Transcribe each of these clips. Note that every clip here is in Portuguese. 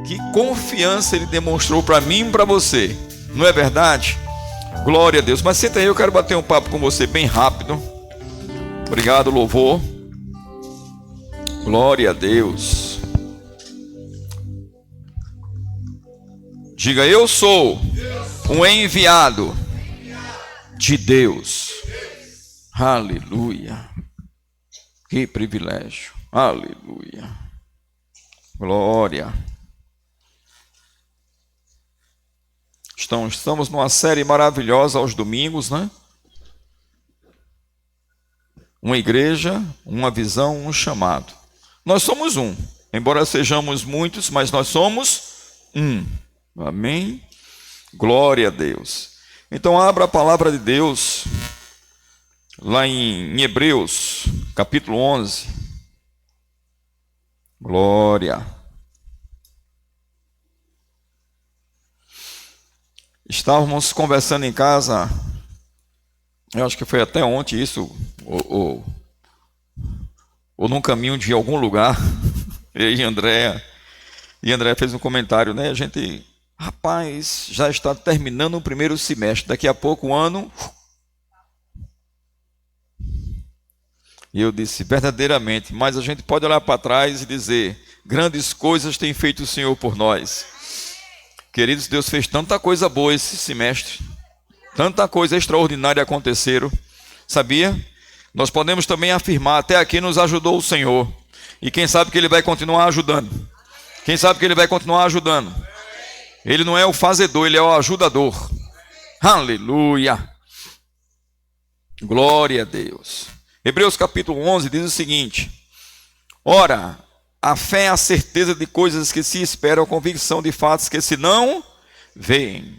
Que confiança Ele demonstrou para mim e para você. Não é verdade? Glória a Deus. Mas senta aí, eu quero bater um papo com você bem rápido. Obrigado, louvor. Glória a Deus. Diga, eu sou um enviado de Deus. Aleluia. Que privilégio. Aleluia. Glória. Estamos numa série maravilhosa aos domingos, né? Uma igreja, uma visão, um chamado. Nós somos um. Embora sejamos muitos, mas nós somos um. Amém? Glória a Deus. Então abra a palavra de Deus lá em Hebreus, capítulo 11. Glória. Estávamos conversando em casa, eu acho que foi até ontem isso, ou num caminho de algum lugar, eu e Andréa fez um comentário, né? A gente, rapaz, já está terminando o primeiro semestre, daqui a pouco o ano. E eu disse, verdadeiramente, mas a gente pode olhar para trás e dizer, grandes coisas tem feito o Senhor por nós. Queridos, Deus fez tanta coisa boa esse semestre, tanta coisa extraordinária aconteceram, sabia? Nós podemos também afirmar, até aqui nos ajudou o Senhor, e quem sabe que Ele vai continuar ajudando, quem sabe que Ele vai continuar ajudando, Ele não é o fazedor, Ele é o ajudador, aleluia, glória a Deus. Hebreus capítulo 11 diz o seguinte, ora, a fé é a certeza de coisas que se esperam, a convicção de fatos que se não veem.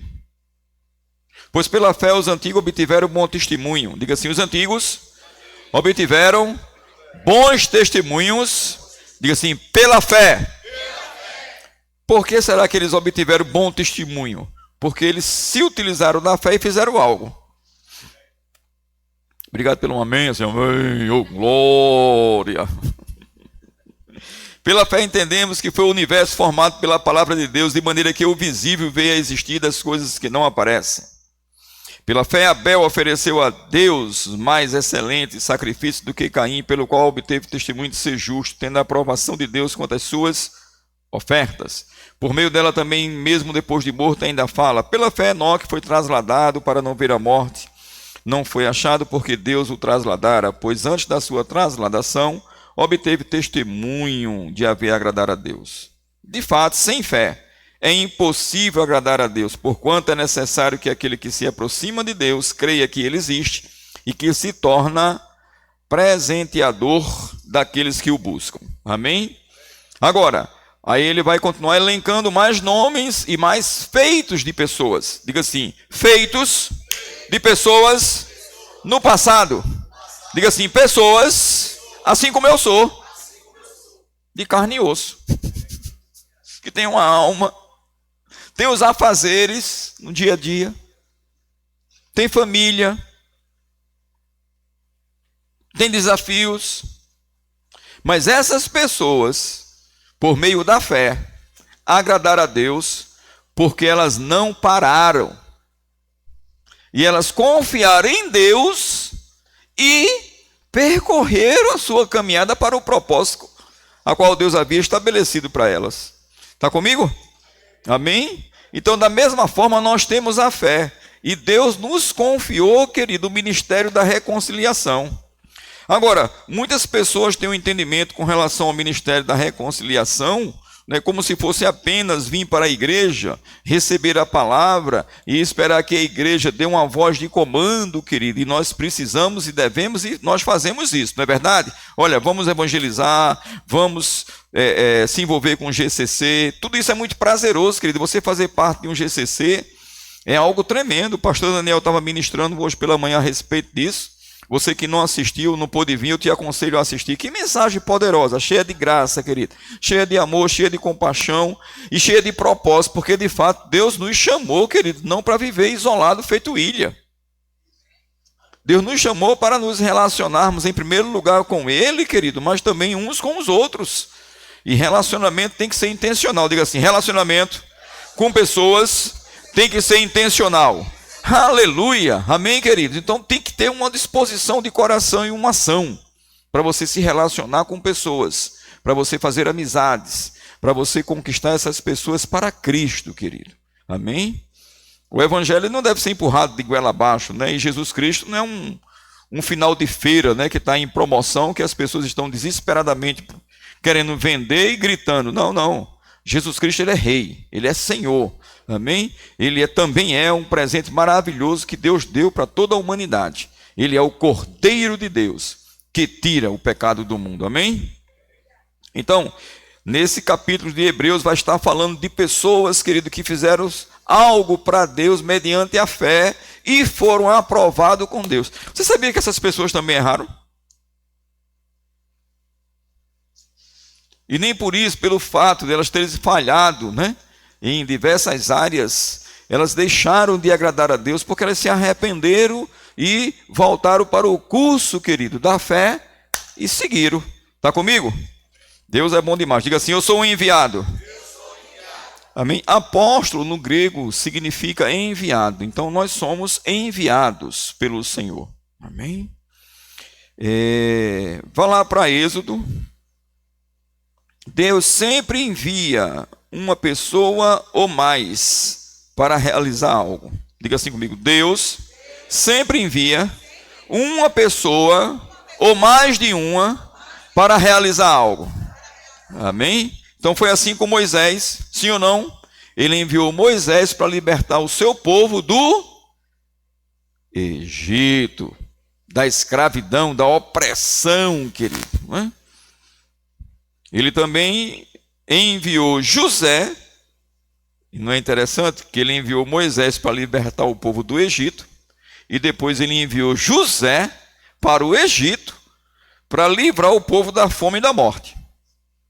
Pois pela fé os antigos obtiveram bom testemunho. Diga assim, os antigos obtiveram bons testemunhos. Diga assim, pela fé. Por que será que eles obtiveram bom testemunho? Porque eles se utilizaram da fé e fizeram algo. Obrigado pelo amém, Senhor. Amém, oh, glória. Pela fé entendemos que foi o universo formado pela palavra de Deus, de maneira que o visível veio a existir das coisas que não aparecem. Pela fé Abel ofereceu a Deus mais excelente sacrifício do que Caim, pelo qual obteve testemunho de ser justo, tendo a aprovação de Deus quanto às suas ofertas. Por meio dela também, mesmo depois de morto, ainda fala. Pela fé Enoque foi trasladado para não ver a morte. Não foi achado porque Deus o trasladara, pois antes da sua trasladação, obteve testemunho de haver agradar a Deus. De fato, sem fé, é impossível agradar a Deus, porquanto é necessário que aquele que se aproxima de Deus creia que Ele existe e que se torna presenteador daqueles que o buscam. Amém? Agora, aí ele vai continuar elencando mais nomes e mais feitos de pessoas. Diga assim, feitos de pessoas no passado. Diga assim, pessoas assim como eu sou, de carne e osso, que tem uma alma, tem os afazeres no dia a dia, tem família, tem desafios, mas essas pessoas, por meio da fé, agradaram a Deus, porque elas não pararam, e elas confiaram em Deus e percorreram a sua caminhada para o propósito a qual Deus havia estabelecido para elas. Está comigo? Amém? Então, da mesma forma, nós temos a fé. E Deus nos confiou, querido, o ministério da reconciliação. Agora, muitas pessoas têm um entendimento com relação ao ministério da reconciliação, né, como se fosse apenas vir para a igreja, receber a palavra e esperar que a igreja dê uma voz de comando, querido, e nós precisamos e devemos, e nós fazemos isso, não é verdade? Olha, vamos evangelizar, vamos se envolver com o GCC, tudo isso é muito prazeroso, querido, você fazer parte de um GCC é algo tremendo. O pastor Daniel estava ministrando hoje pela manhã a respeito disso. Você que não assistiu, não pôde vir, eu te aconselho a assistir. Que mensagem poderosa, cheia de graça, querido. Cheia de amor, cheia de compaixão e cheia de propósito. Porque, de fato, Deus nos chamou, querido, não para viver isolado, feito ilha. Deus nos chamou para nos relacionarmos, em primeiro lugar, com Ele, querido, mas também uns com os outros. E relacionamento tem que ser intencional. Diga assim, relacionamento com pessoas tem que ser intencional. Aleluia, amém, queridos? Então tem que ter uma disposição de coração e uma ação para você se relacionar com pessoas, para você fazer amizades, para você conquistar essas pessoas para Cristo, querido. Amém? O evangelho não deve ser empurrado de goela abaixo, né? E Jesus Cristo não é um final de feira, né, que está em promoção, que as pessoas estão desesperadamente querendo vender e gritando. Não, não. Jesus Cristo, ele é rei, ele é Senhor. Amém? Ele também é um presente maravilhoso que Deus deu para toda a humanidade. Ele é o Cordeiro de Deus que tira o pecado do mundo. Amém? Então, nesse capítulo de Hebreus vai estar falando de pessoas, querido, que fizeram algo para Deus mediante a fé e foram aprovados com Deus. Você sabia que essas pessoas também erraram? E nem por isso, pelo fato de elas terem falhado, né, em diversas áreas, elas deixaram de agradar a Deus, porque elas se arrependeram e voltaram para o curso, querido, da fé e seguiram. Está comigo? Deus é bom demais. Diga assim, eu sou um enviado. Amém? Apóstolo no grego significa enviado. Então nós somos enviados pelo Senhor. Amém? Vá lá para Êxodo. Deus sempre envia uma pessoa ou mais para realizar algo. Diga assim comigo, Deus sempre envia uma pessoa ou mais de uma para realizar algo. Amém? Então foi assim com Moisés, sim ou não? Ele enviou Moisés para libertar o seu povo do Egito, da escravidão, da opressão, querido. Não é? Ele também enviou José, e não é interessante que ele enviou Moisés para libertar o povo do Egito, e depois ele enviou José para o Egito para livrar o povo da fome e da morte.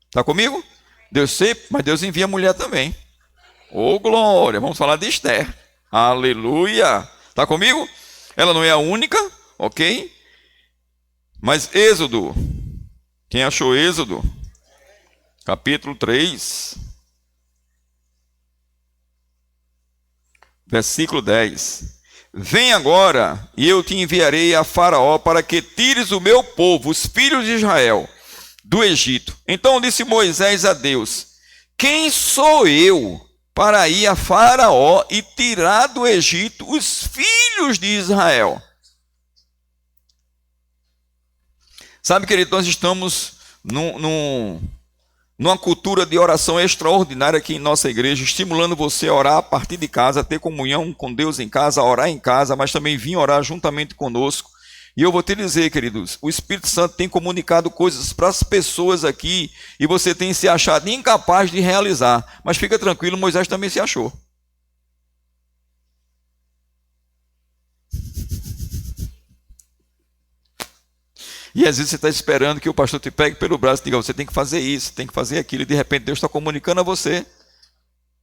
Está comigo? Deus sempre, mas Deus envia mulher também. Ô glória, vamos falar de Esther. Aleluia. Está comigo? Ela não é a única, ok? Mas Êxodo, quem achou Êxodo? Capítulo 3, versículo 10. Vem agora, e eu te enviarei a Faraó para que tires o meu povo, os filhos de Israel, do Egito. Então disse Moisés a Deus, quem sou eu para ir a Faraó e tirar do Egito os filhos de Israel? Sabe, querido, nós estamos numa cultura de oração extraordinária aqui em nossa igreja, estimulando você a orar a partir de casa, a ter comunhão com Deus em casa, a orar em casa, mas também vir orar juntamente conosco. E eu vou te dizer, queridos, o Espírito Santo tem comunicado coisas para as pessoas aqui e você tem se achado incapaz de realizar. Mas fica tranquilo, Moisés também se achou. E às vezes você está esperando que o pastor te pegue pelo braço e diga, você tem que fazer isso, tem que fazer aquilo, e de repente Deus está comunicando a você.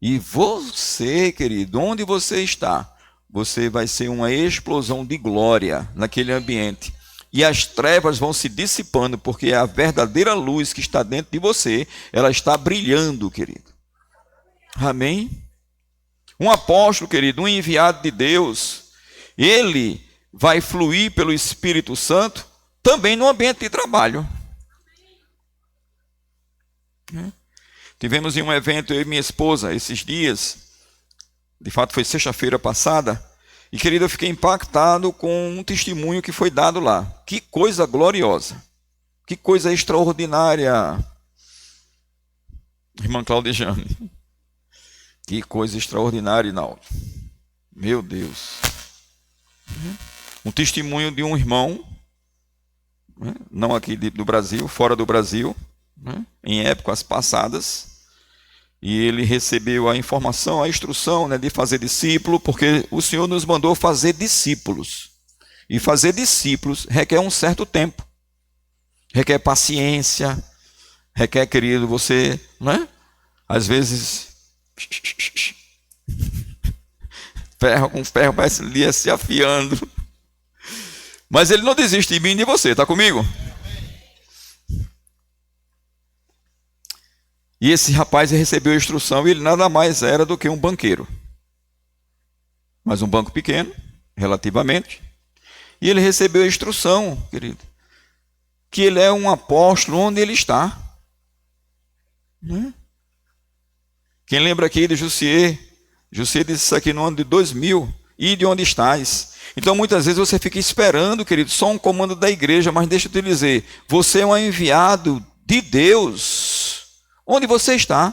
E você, querido, onde você está, você vai ser uma explosão de glória naquele ambiente. E as trevas vão se dissipando, porque a verdadeira luz que está dentro de você, ela está brilhando, querido. Amém? Um apóstolo, querido, um enviado de Deus, ele vai fluir pelo Espírito Santo, também no ambiente de trabalho. Tivemos em um evento, eu e minha esposa, esses dias, de fato foi sexta-feira passada, e querido, eu fiquei impactado com um testemunho que foi dado lá. Que coisa gloriosa, que coisa extraordinária, irmã Claudejane, que coisa extraordinária, Inaldo. Meu Deus. Um testemunho de um irmão, não aqui do Brasil, fora do Brasil, em épocas passadas, e ele recebeu a informação, a instrução, de fazer discípulo, porque o Senhor nos mandou fazer discípulos, e fazer discípulos requer um certo tempo, requer paciência, requer, querido, você, às vezes, ferro com ferro, parece ali se afiando. Mas ele não desiste de mim e de você, está comigo? E esse rapaz recebeu a instrução e ele nada mais era do que um banqueiro. Mas um banco pequeno, relativamente. E ele recebeu a instrução, querido, que ele é um apóstolo onde ele está. Né? Quem lembra aqui de Jussier? Jussier disse isso aqui no ano de 2000. E de onde estás? Então muitas vezes você fica esperando, querido, só um comando da igreja, mas deixa eu te dizer, você é um enviado de Deus. Onde você está?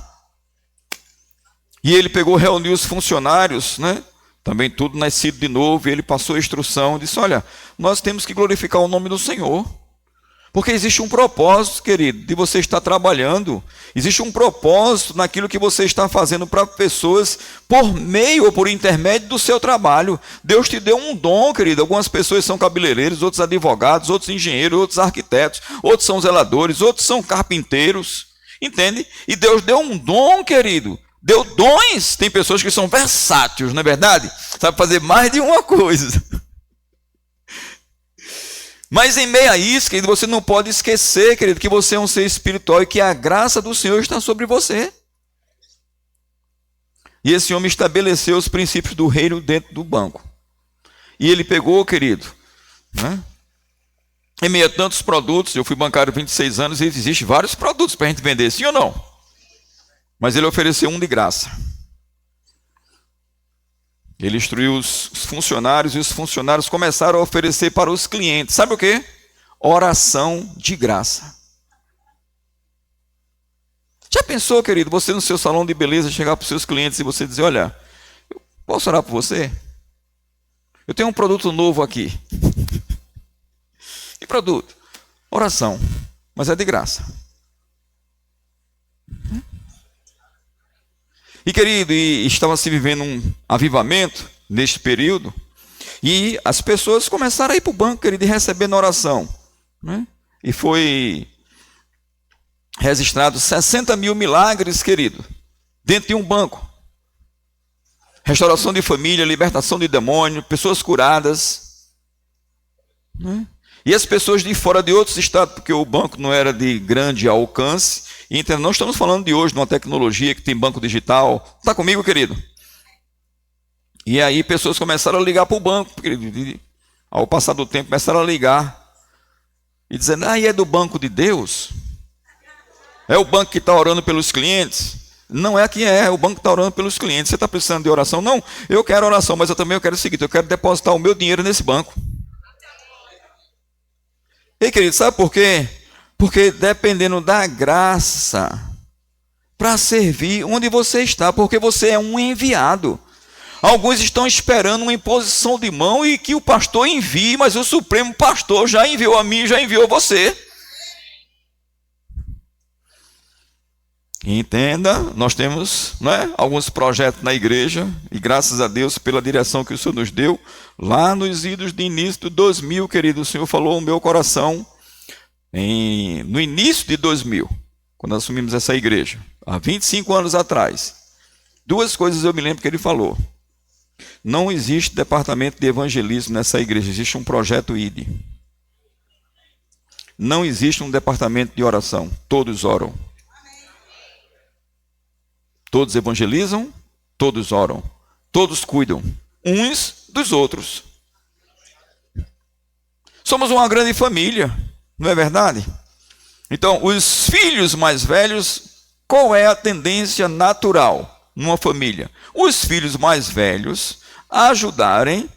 E ele pegou, reuniu os funcionários, né? Também tudo nascido de novo, e ele passou a instrução, disse, olha, nós temos que glorificar o nome do Senhor. Porque existe um propósito, querido, de você estar trabalhando. Existe um propósito naquilo que você está fazendo para pessoas por meio ou por intermédio do seu trabalho. Deus te deu um dom, querido. Algumas pessoas são cabeleireiros, outros advogados, outros engenheiros, outros arquitetos, outros são zeladores, outros são carpinteiros. Entende? E Deus deu um dom, querido. Deu dons. Tem pessoas que são versáteis, não é verdade? Sabe fazer mais de uma coisa. Mas em meio a isso, querido, você não pode esquecer, querido, que você é um ser espiritual e que a graça do Senhor está sobre você. E esse homem estabeleceu os princípios do reino dentro do banco. E ele pegou, querido, né? Em meio a tantos produtos, eu fui bancário há 26 anos e existem vários produtos para a gente vender, sim ou não? Mas ele ofereceu um de graça. Ele instruiu os funcionários e os funcionários começaram a oferecer para os clientes. Sabe o quê? Oração de graça. Já pensou, querido, você no seu salão de beleza chegar para os seus clientes e você dizer, olha, eu posso orar por você? Eu tenho um produto novo aqui. Que produto? Oração, mas é de graça. E querido, estava se vivendo um avivamento neste período, e as pessoas começaram a ir para o banco, querido, e recebendo oração. Né? E foi registrado 60 mil milagres, querido, dentro de um banco. Restauração de família, libertação de demônio, pessoas curadas. Né? E as pessoas de fora de outros estados, porque o banco não era de grande alcance. Então, não estamos falando de hoje, de uma tecnologia que tem banco digital. Está comigo, querido? E aí pessoas começaram a ligar para o banco, querido. E, ao passar do tempo, começaram a ligar. E dizendo, e é do banco de Deus? É o banco que está orando pelos clientes? Não é que é o banco que está orando pelos clientes. Você está precisando de oração? Não, eu quero oração, mas eu também quero o seguinte, eu quero depositar o meu dinheiro nesse banco. E querido, sabe por quê? Porque dependendo da graça para servir onde você está, porque você é um enviado. Alguns estão esperando uma imposição de mão e que o pastor envie, mas o Supremo Pastor já enviou a mim, já enviou você. Entenda, nós temos, né, alguns projetos na igreja, e graças a Deus pela direção que o Senhor nos deu, lá nos idos de início de 2000, querido, o Senhor falou ao meu coração, no início de 2000, quando assumimos essa igreja, há 25 anos atrás, duas coisas eu me lembro que ele falou. Não existe departamento de evangelismo nessa igreja, existe um projeto ID. Não existe um departamento de oração, todos oram. Todos evangelizam, todos oram, todos cuidam uns dos outros. Somos uma grande família, não é verdade? Então, os filhos mais velhos, qual é a tendência natural numa família? Os filhos mais velhos ajudarem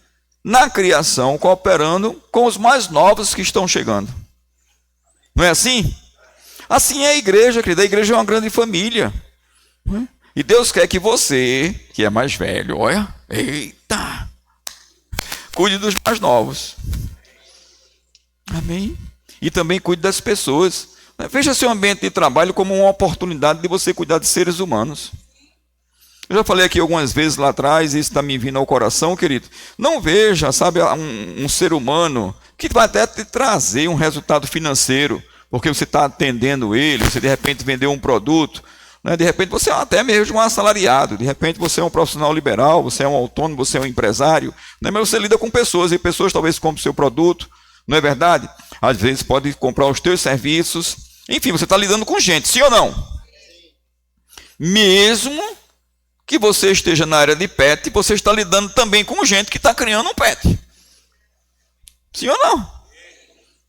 na criação, cooperando com os mais novos que estão chegando. Não é assim? Assim é a igreja, querida. A igreja é uma grande família. E Deus quer que você, que é mais velho, olha, eita, cuide dos mais novos. Amém? E também cuide das pessoas. Veja seu ambiente de trabalho como uma oportunidade de você cuidar de seres humanos. Eu já falei aqui algumas vezes lá atrás, e isso está me vindo ao coração, querido. Não veja, sabe, um ser humano que vai até te trazer um resultado financeiro, porque você está atendendo ele, você de repente vendeu um produto. De repente você é até mesmo um assalariado, de repente você é um profissional liberal, você é um autônomo, você é um empresário, mas você lida com pessoas, e pessoas talvez comprem o seu produto, não é verdade? Às vezes pode comprar os teus serviços, enfim, você está lidando com gente, sim ou não? Mesmo que você esteja na área de pet, você está lidando também com gente que está criando um pet. Sim ou não?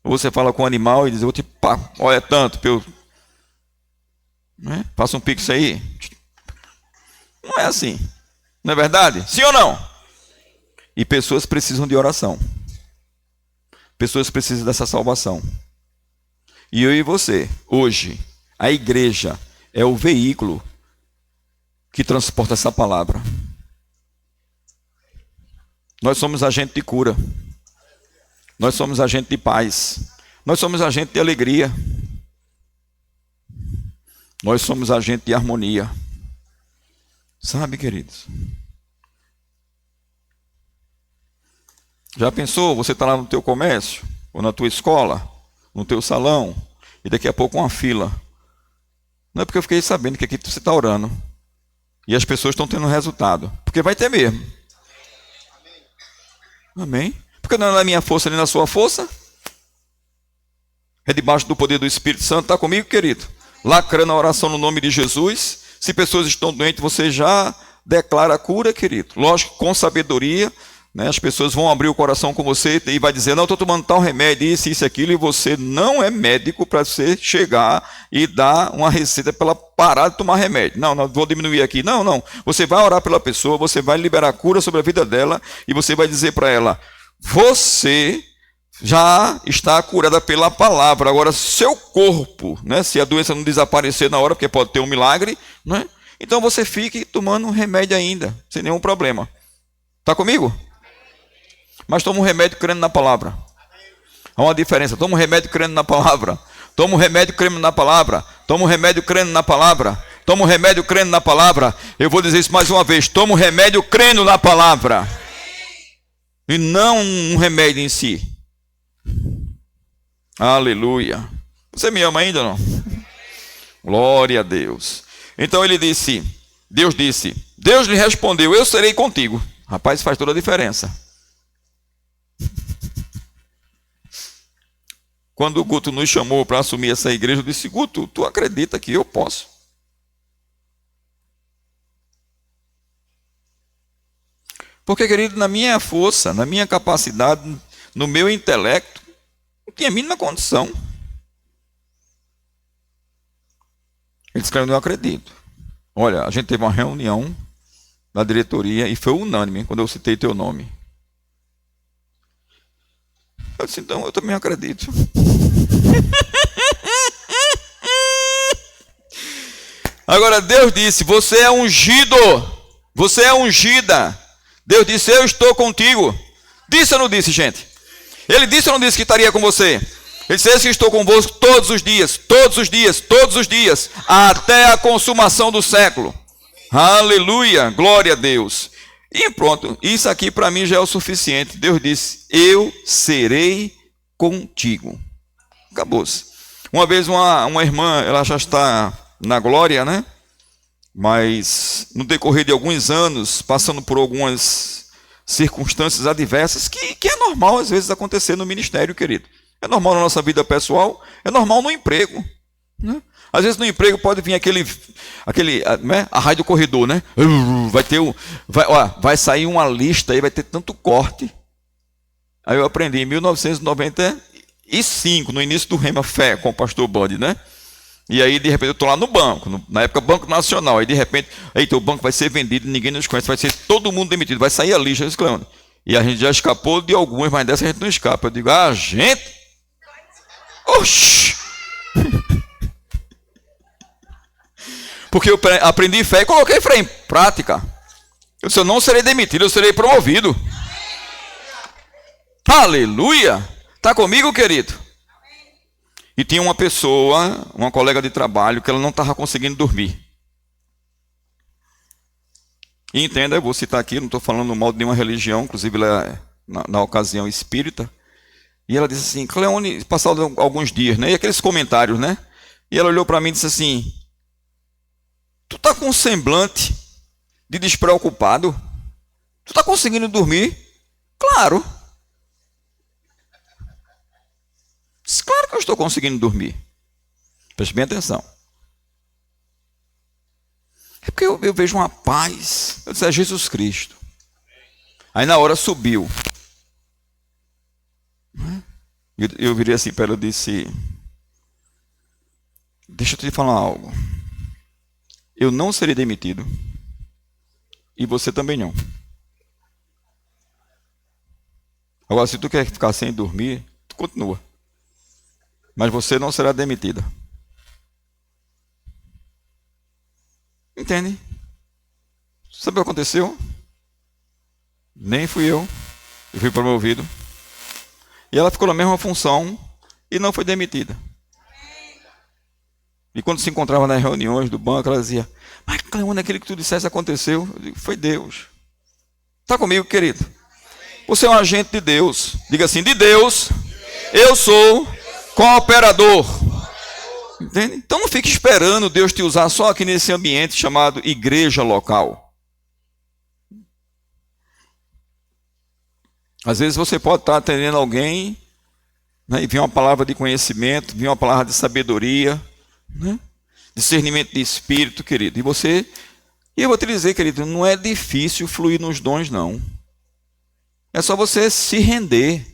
Ou você fala com o animal e diz, vou te pá, olha tanto, né? Faça um pix aí. Não é assim. Não é verdade? Sim ou não? E pessoas precisam de oração. Pessoas precisam dessa salvação. E eu e você, hoje, a igreja é o veículo que transporta essa palavra. Nós somos agente de cura. Nós somos agente de paz. Nós somos agente de alegria. Nós somos agente de harmonia. Sabe, queridos? Já pensou? Você está lá no teu comércio, ou na tua escola, no teu salão, e daqui a pouco uma fila. Não é porque eu fiquei sabendo que aqui você está orando. E as pessoas estão tendo resultado. Porque vai ter mesmo. Amém? Porque não é na minha força nem na sua força. É debaixo do poder do Espírito Santo. Está comigo, querido? Lacrando a oração no nome de Jesus. Se pessoas estão doentes, você já declara a cura, querido. Lógico, com sabedoria. Né? As pessoas vão abrir o coração com você e vai dizer, não, estou tomando tal remédio, isso, aquilo, e você não é médico para você chegar e dar uma receita para ela parar de tomar remédio. Não, vou diminuir aqui. Não. Você vai orar pela pessoa, você vai liberar a cura sobre a vida dela e você vai dizer para ela, você já está curada pela palavra. Agora, seu corpo, né, se a doença não desaparecer na hora, porque pode ter um milagre, né, então você fique tomando um remédio ainda, sem nenhum problema. Está comigo? Mas toma um remédio crendo na palavra. Há uma diferença. Toma um remédio crendo na palavra. Toma um remédio crendo na palavra. Toma um remédio crendo na palavra. Toma um remédio crendo na palavra. Eu vou dizer isso mais uma vez. Toma um remédio crendo na palavra. E não um remédio em si. Aleluia. Você me ama ainda ou não? Glória a Deus. Então Deus lhe respondeu, eu serei contigo. Rapaz, faz toda a diferença. Quando o Guto nos chamou para assumir essa igreja, eu disse, Guto, tu acredita que eu posso? Porque, querido, na minha força, na minha capacidade, no meu intelecto, não tinha a mínima condição. Ele disse, eu não acredito. Olha, a gente teve uma reunião da diretoria e foi unânime quando eu citei teu nome. Eu disse, então eu também acredito. Agora Deus disse, você é ungido, você é ungida. Deus disse, eu estou contigo. Disse ou não disse, gente? Ele disse ou não disse que estaria com você? Ele disse, que estou convosco todos os dias, até a consumação do século. Aleluia, glória a Deus. E pronto, isso aqui para mim já é o suficiente. Deus disse, eu serei contigo. Acabou-se. Uma vez uma irmã, ela já está na glória, né? Mas no decorrer de alguns anos, passando por algumas circunstâncias adversas, que é normal às vezes acontecer no ministério, querido. É normal na nossa vida pessoal, é normal no emprego, né? Às vezes no emprego pode vir aquele né? A raio do corredor, né? Vai sair uma lista aí, vai ter tanto corte. Aí eu aprendi em 1995, no início do Rema Fé, com o pastor Bud, né? E aí, de repente, eu estou lá no banco, na época Banco Nacional, aí de repente, eita, o banco vai ser vendido, ninguém nos conhece, vai ser todo mundo demitido, vai sair a lista, exclamando. E a gente já escapou de algumas, mas dessa a gente não escapa. Eu digo, gente? Oxi! Porque eu aprendi fé e coloquei fé em prática. Eu disse, eu não serei demitido, eu serei promovido. Aleluia! Está comigo, querido? E tinha uma pessoa, uma colega de trabalho, que ela não estava conseguindo dormir. E entenda, eu vou citar aqui, não estou falando mal de nenhuma religião, inclusive ela é, na ocasião, espírita. E ela disse assim, Cleone, passaram alguns dias, né? E aqueles comentários, né? E ela olhou para mim e disse assim, tu está com um semblante de despreocupado? Tu está conseguindo dormir? Claro. Claro que eu estou conseguindo dormir. Preste bem atenção. porque eu vejo uma paz. Eu disse, é Jesus Cristo. Aí na hora subiu. Eu virei assim para ela e disse, deixa eu te falar algo. Eu não serei demitido. E você também não. Agora, se tu quer ficar sem dormir, tu continua. Mas você não será demitida. Entende? Sabe o que aconteceu? Nem fui eu fui promovido. E ela ficou na mesma função e não foi demitida. E quando se encontrava nas reuniões do banco, ela dizia, mas Cleone, aquele que tu disseste aconteceu. Eu digo, foi Deus. Está comigo, querido? Você é um agente de Deus. Diga assim, de Deus, eu sou cooperador. Entende? Então não fique esperando Deus te usar só aqui nesse ambiente chamado igreja local. Às vezes você pode estar atendendo alguém, né, e vir uma palavra de conhecimento, vir uma palavra de sabedoria, né, discernimento de espírito, querido. E eu vou te dizer, querido, não é difícil fluir nos dons, não. É só você se render,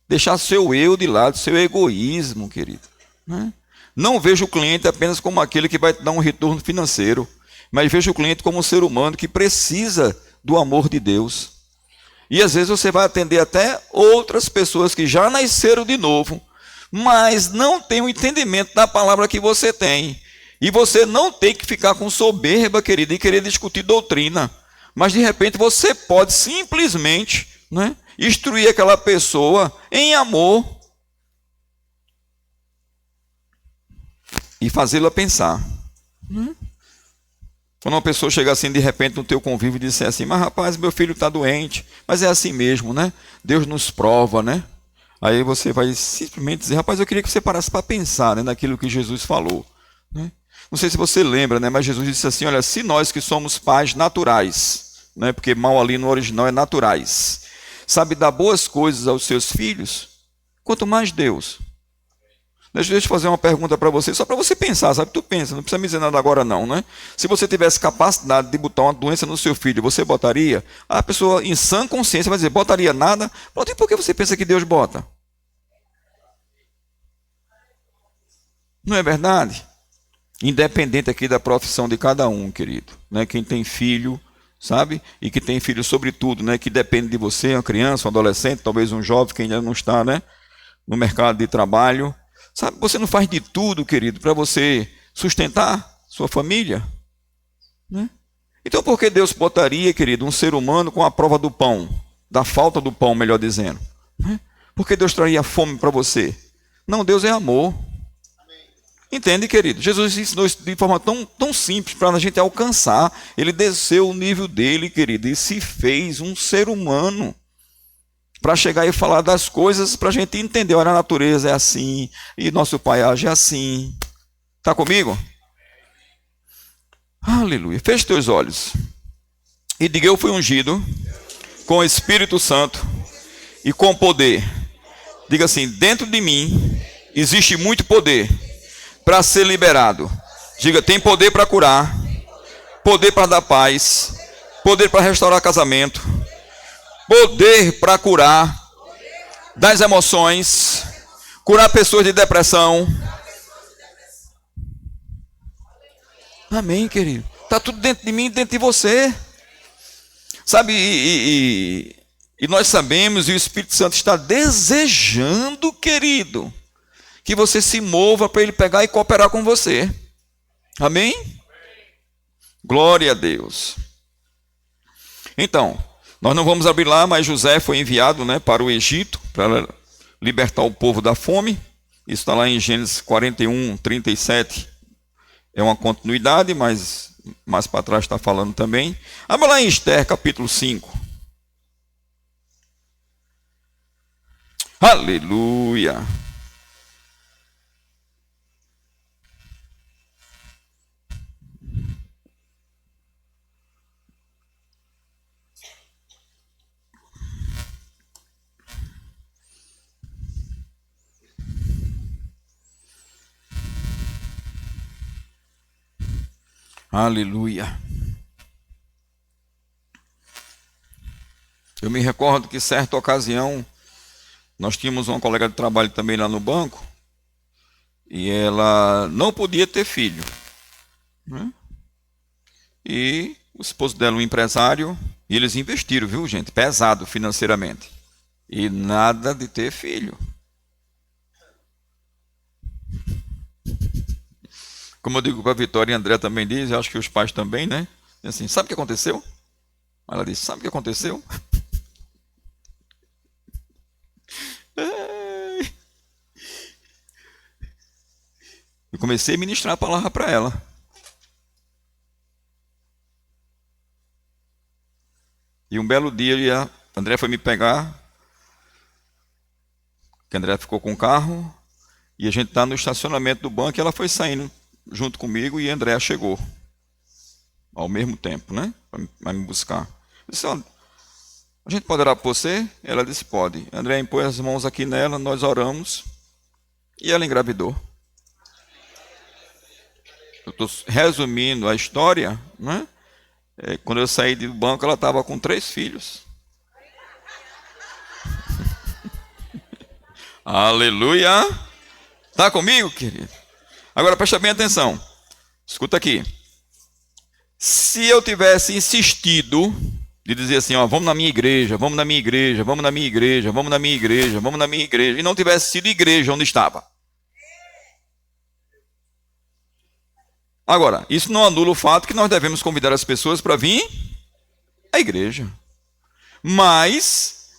deixar seu eu de lado, seu egoísmo, querido. Né? Não veja o cliente apenas como aquele que vai te dar um retorno financeiro, mas veja o cliente como um ser humano que precisa do amor de Deus. E às vezes você vai atender até outras pessoas que já nasceram de novo, mas não têm o entendimento da palavra que você tem. E você não tem que ficar com soberba, querido, e querer discutir doutrina. Mas de repente você pode simplesmente, né, instruir aquela pessoa em amor e fazê-la pensar. Quando uma pessoa chega assim de repente no teu convívio e disser assim, mas rapaz, meu filho está doente, mas é assim mesmo, né? Deus nos prova, né? Aí você vai simplesmente dizer, rapaz, eu queria que você parasse para pensar, né, naquilo que Jesus falou, né? Não sei se você lembra, né, mas Jesus disse assim, olha, se nós que somos pais naturais, né, porque mal ali no original é naturais, sabe dar boas coisas aos seus filhos, quanto mais Deus. Deixa eu fazer uma pergunta para você, só para você pensar, sabe? Tu pensa, não precisa me dizer nada agora não, né? Se você tivesse capacidade de botar uma doença no seu filho, você botaria? A pessoa em sã consciência vai dizer, botaria nada? Pronto, e por que você pensa que Deus bota? Não é verdade? Independente aqui da profissão de cada um, querido, né? Quem tem filho, sabe? E que tem filho sobretudo, né? Que depende de você, uma criança, um adolescente, talvez um jovem que ainda não está, né, no mercado de trabalho. Sabe, você não faz de tudo, querido, para você sustentar sua família? Né? Então por que Deus botaria, querido, um ser humano com a prova do pão, da falta do pão, melhor dizendo? Né? Por que Deus traria fome para você? Não, Deus é amor. Entende, querido? Jesus ensinou isso de forma tão simples para a gente alcançar. Ele desceu o nível dele, querido, e se fez um ser humano para chegar e falar das coisas para a gente entender. Olha, a natureza é assim, e nosso Pai age assim. Está comigo? Aleluia. Feche teus olhos e diga, eu fui ungido com o Espírito Santo e com poder. Diga assim, dentro de mim existe muito poder para ser liberado. Diga, tem poder para curar, poder para dar paz, poder para restaurar casamento, poder para curar das emoções, curar pessoas de depressão. Amém, querido. Está tudo dentro de mim, dentro de você. Sabe, e nós sabemos, e o Espírito Santo está desejando, querido, que você se mova para ele pegar e cooperar com você. Amém? Glória a Deus. Então, nós não vamos abrir lá, mas José foi enviado, né, para o Egito, para libertar o povo da fome. Isso está lá em Gênesis 41, 37. É uma continuidade, mas mais para trás está falando também. Abra lá em Esther, capítulo 5. Aleluia. Aleluia. Eu me recordo que certa ocasião, nós tínhamos uma colega de trabalho também lá no banco, e ela não podia ter filho, né? E o esposo dela, um empresário, e eles investiram, viu, gente? Pesado financeiramente. E nada de ter filho. Como eu digo para a Vitória e a André também diz, eu acho que os pais também, né? Assim, sabe o que aconteceu? Ela disse, sabe o que aconteceu? Eu comecei a ministrar a palavra para ela. E um belo dia, a André foi me pegar, que a André ficou com o carro, e a gente está no estacionamento do banco, e ela foi saindo junto comigo, e a André chegou, ao mesmo tempo, né? Para me buscar. Eu disse, a gente pode orar por você? Ela disse, pode. A André impôs as mãos aqui nela, nós oramos, e ela engravidou. Eu estou resumindo a história, né? Quando eu saí do banco, ela estava com 3 filhos. Aleluia! Está comigo, querido? Agora presta bem atenção. Escuta aqui. Se eu tivesse insistido de dizer assim, ó, vamos na minha igreja, vamos na minha igreja, vamos na minha igreja, vamos na minha igreja, vamos na minha igreja, e não tivesse sido igreja onde estava. Agora, isso não anula o fato que nós devemos convidar as pessoas para vir à igreja. Mas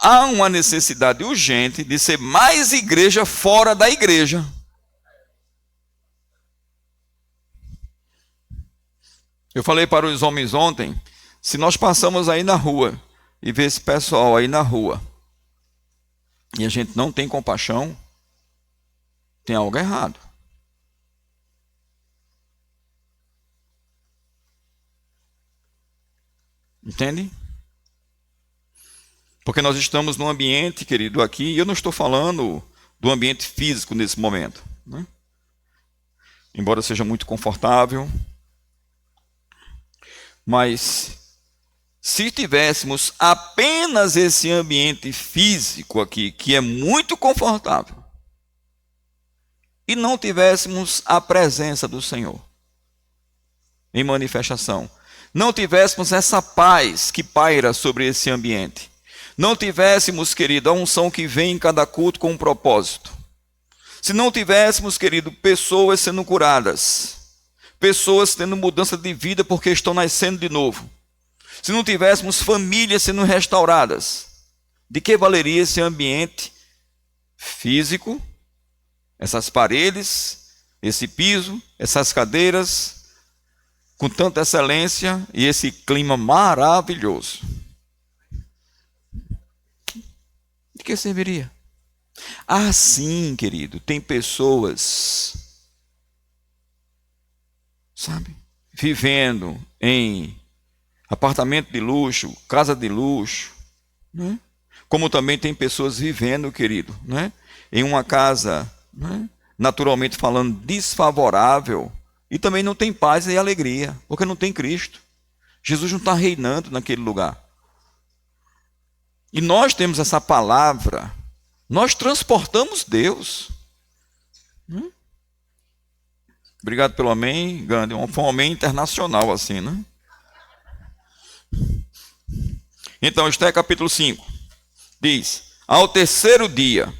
há uma necessidade urgente de ser mais igreja fora da igreja. Eu falei para os homens ontem, se nós passamos aí na rua e vê esse pessoal aí na rua e a gente não tem compaixão, tem algo errado. Entende? Porque nós estamos num ambiente, querido, aqui, e eu não estou falando do ambiente físico nesse momento, né? Embora seja muito confortável, mas se tivéssemos apenas esse ambiente físico aqui, que é muito confortável, e não tivéssemos a presença do Senhor em manifestação, não tivéssemos essa paz que paira sobre esse ambiente, não tivéssemos, querido, a unção que vem em cada culto com um propósito, se não tivéssemos, querido, pessoas sendo curadas, pessoas tendo mudança de vida porque estão nascendo de novo, se não tivéssemos famílias sendo restauradas, de que valeria esse ambiente físico, essas paredes, esse piso, essas cadeiras, com tanta excelência e esse clima maravilhoso? De que serviria? Assim, querido, tem pessoas, sabe, vivendo em apartamento de luxo, casa de luxo, né? Como também tem pessoas vivendo, querido, né, em uma casa, né, naturalmente falando, desfavorável, e também não tem paz e alegria, porque não tem Cristo. Jesus não está reinando naquele lugar. E nós temos essa palavra, nós transportamos Deus. Obrigado pelo amém, Gandhi. Foi um amém internacional assim, né? Então, Esther capítulo 5 diz, ao terceiro dia,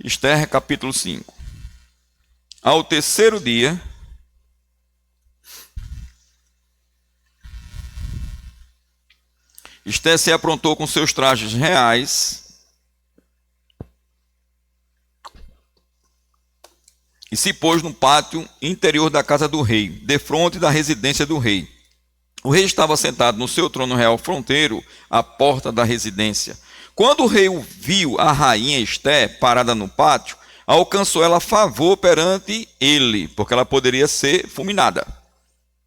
Esther capítulo 5, ao terceiro dia, Esther se aprontou com seus trajes reais e se pôs no pátio interior da casa do rei, defronte da residência do rei. O rei estava sentado no seu trono real fronteiro, à porta da residência. Quando o rei viu a rainha Esther parada no pátio, alcançou ela favor perante ele, porque ela poderia ser fulminada.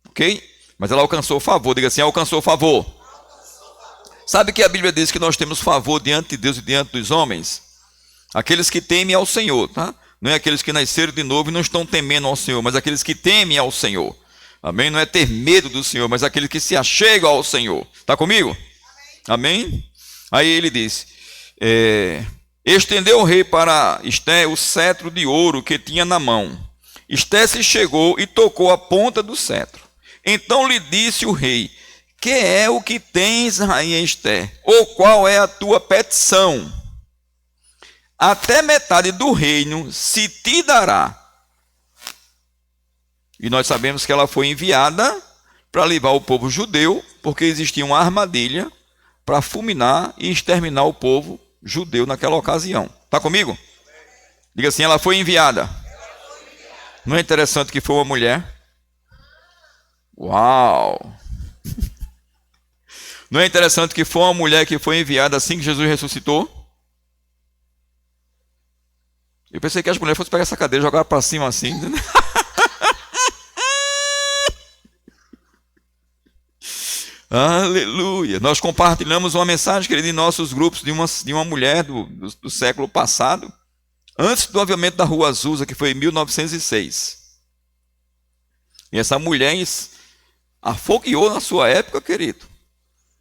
Ok? Mas ela alcançou favor, diga assim, alcançou favor. Sabe que a Bíblia diz que nós temos favor diante de Deus e diante dos homens? Aqueles que temem ao Senhor, tá? Não é aqueles que nasceram de novo e não estão temendo ao Senhor, mas aqueles que temem ao Senhor. Amém? Não é ter medo do Senhor, mas aquele que se achega ao Senhor. Está comigo? Amém? Aí ele disse, estendeu o rei para Esté o cetro de ouro que tinha na mão. Esté se chegou e tocou a ponta do cetro. Então lhe disse o rei, que é o que tens, rainha Esté? Ou qual é a tua petição? Até metade do reino se te dará. E nós sabemos que ela foi enviada para levar o povo judeu, porque existia uma armadilha para fulminar e exterminar o povo judeu naquela ocasião. Está comigo? Diga assim, ela foi enviada. Não é interessante que foi uma mulher? Uau! Não é interessante que foi uma mulher que foi enviada assim que Jesus ressuscitou? Eu pensei que as mulheres fossem pegar essa cadeira e jogar para cima assim. Aleluia! Nós compartilhamos uma mensagem, querido, em nossos grupos de uma mulher do século passado, antes do avivamento da Rua Azusa, que foi em 1906. E essa mulher afogueou na sua época, querido.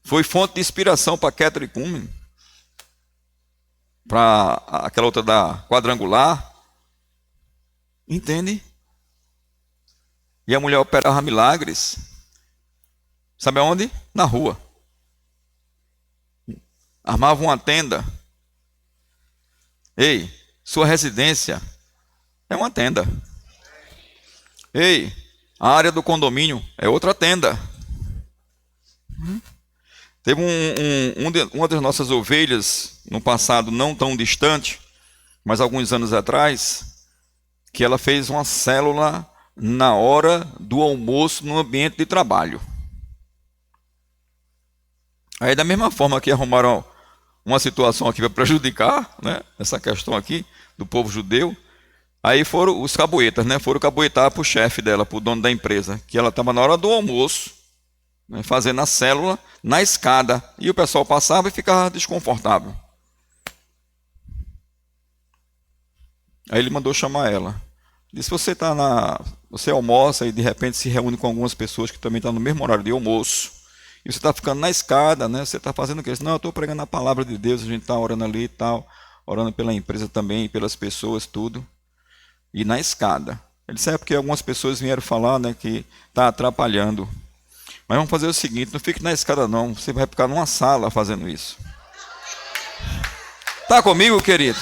Foi fonte de inspiração para Catherine Kuhlman, para aquela outra da quadrangular. Entende? E a mulher operava milagres. Sabe aonde? Na rua. Armava uma tenda. Ei, sua residência é uma tenda. Ei, a área do condomínio é outra tenda. Teve uma das nossas ovelhas, no passado não tão distante, mas alguns anos atrás, que ela fez uma célula na hora do almoço no ambiente de trabalho. Aí, da mesma forma que arrumaram uma situação aqui para prejudicar, né, essa questão aqui do povo judeu, aí foram os caboetas, né, foram caboetar para o chefe dela, para o dono da empresa, que ela estava na hora do almoço, né, fazendo a célula na escada, e o pessoal passava e ficava desconfortável. Aí ele mandou chamar ela. Disse, você almoça e de repente se reúne com algumas pessoas que também estão no mesmo horário de almoço, e você está ficando na escada, né? Você está fazendo o quê? Não, eu estou pregando a palavra de Deus, a gente está orando ali e tal, orando pela empresa também, pelas pessoas, tudo. E na escada. Ele disse, porque algumas pessoas vieram falar, né, que está atrapalhando. Mas vamos fazer o seguinte, não fique na escada não, você vai ficar numa sala fazendo isso. Está comigo, querido?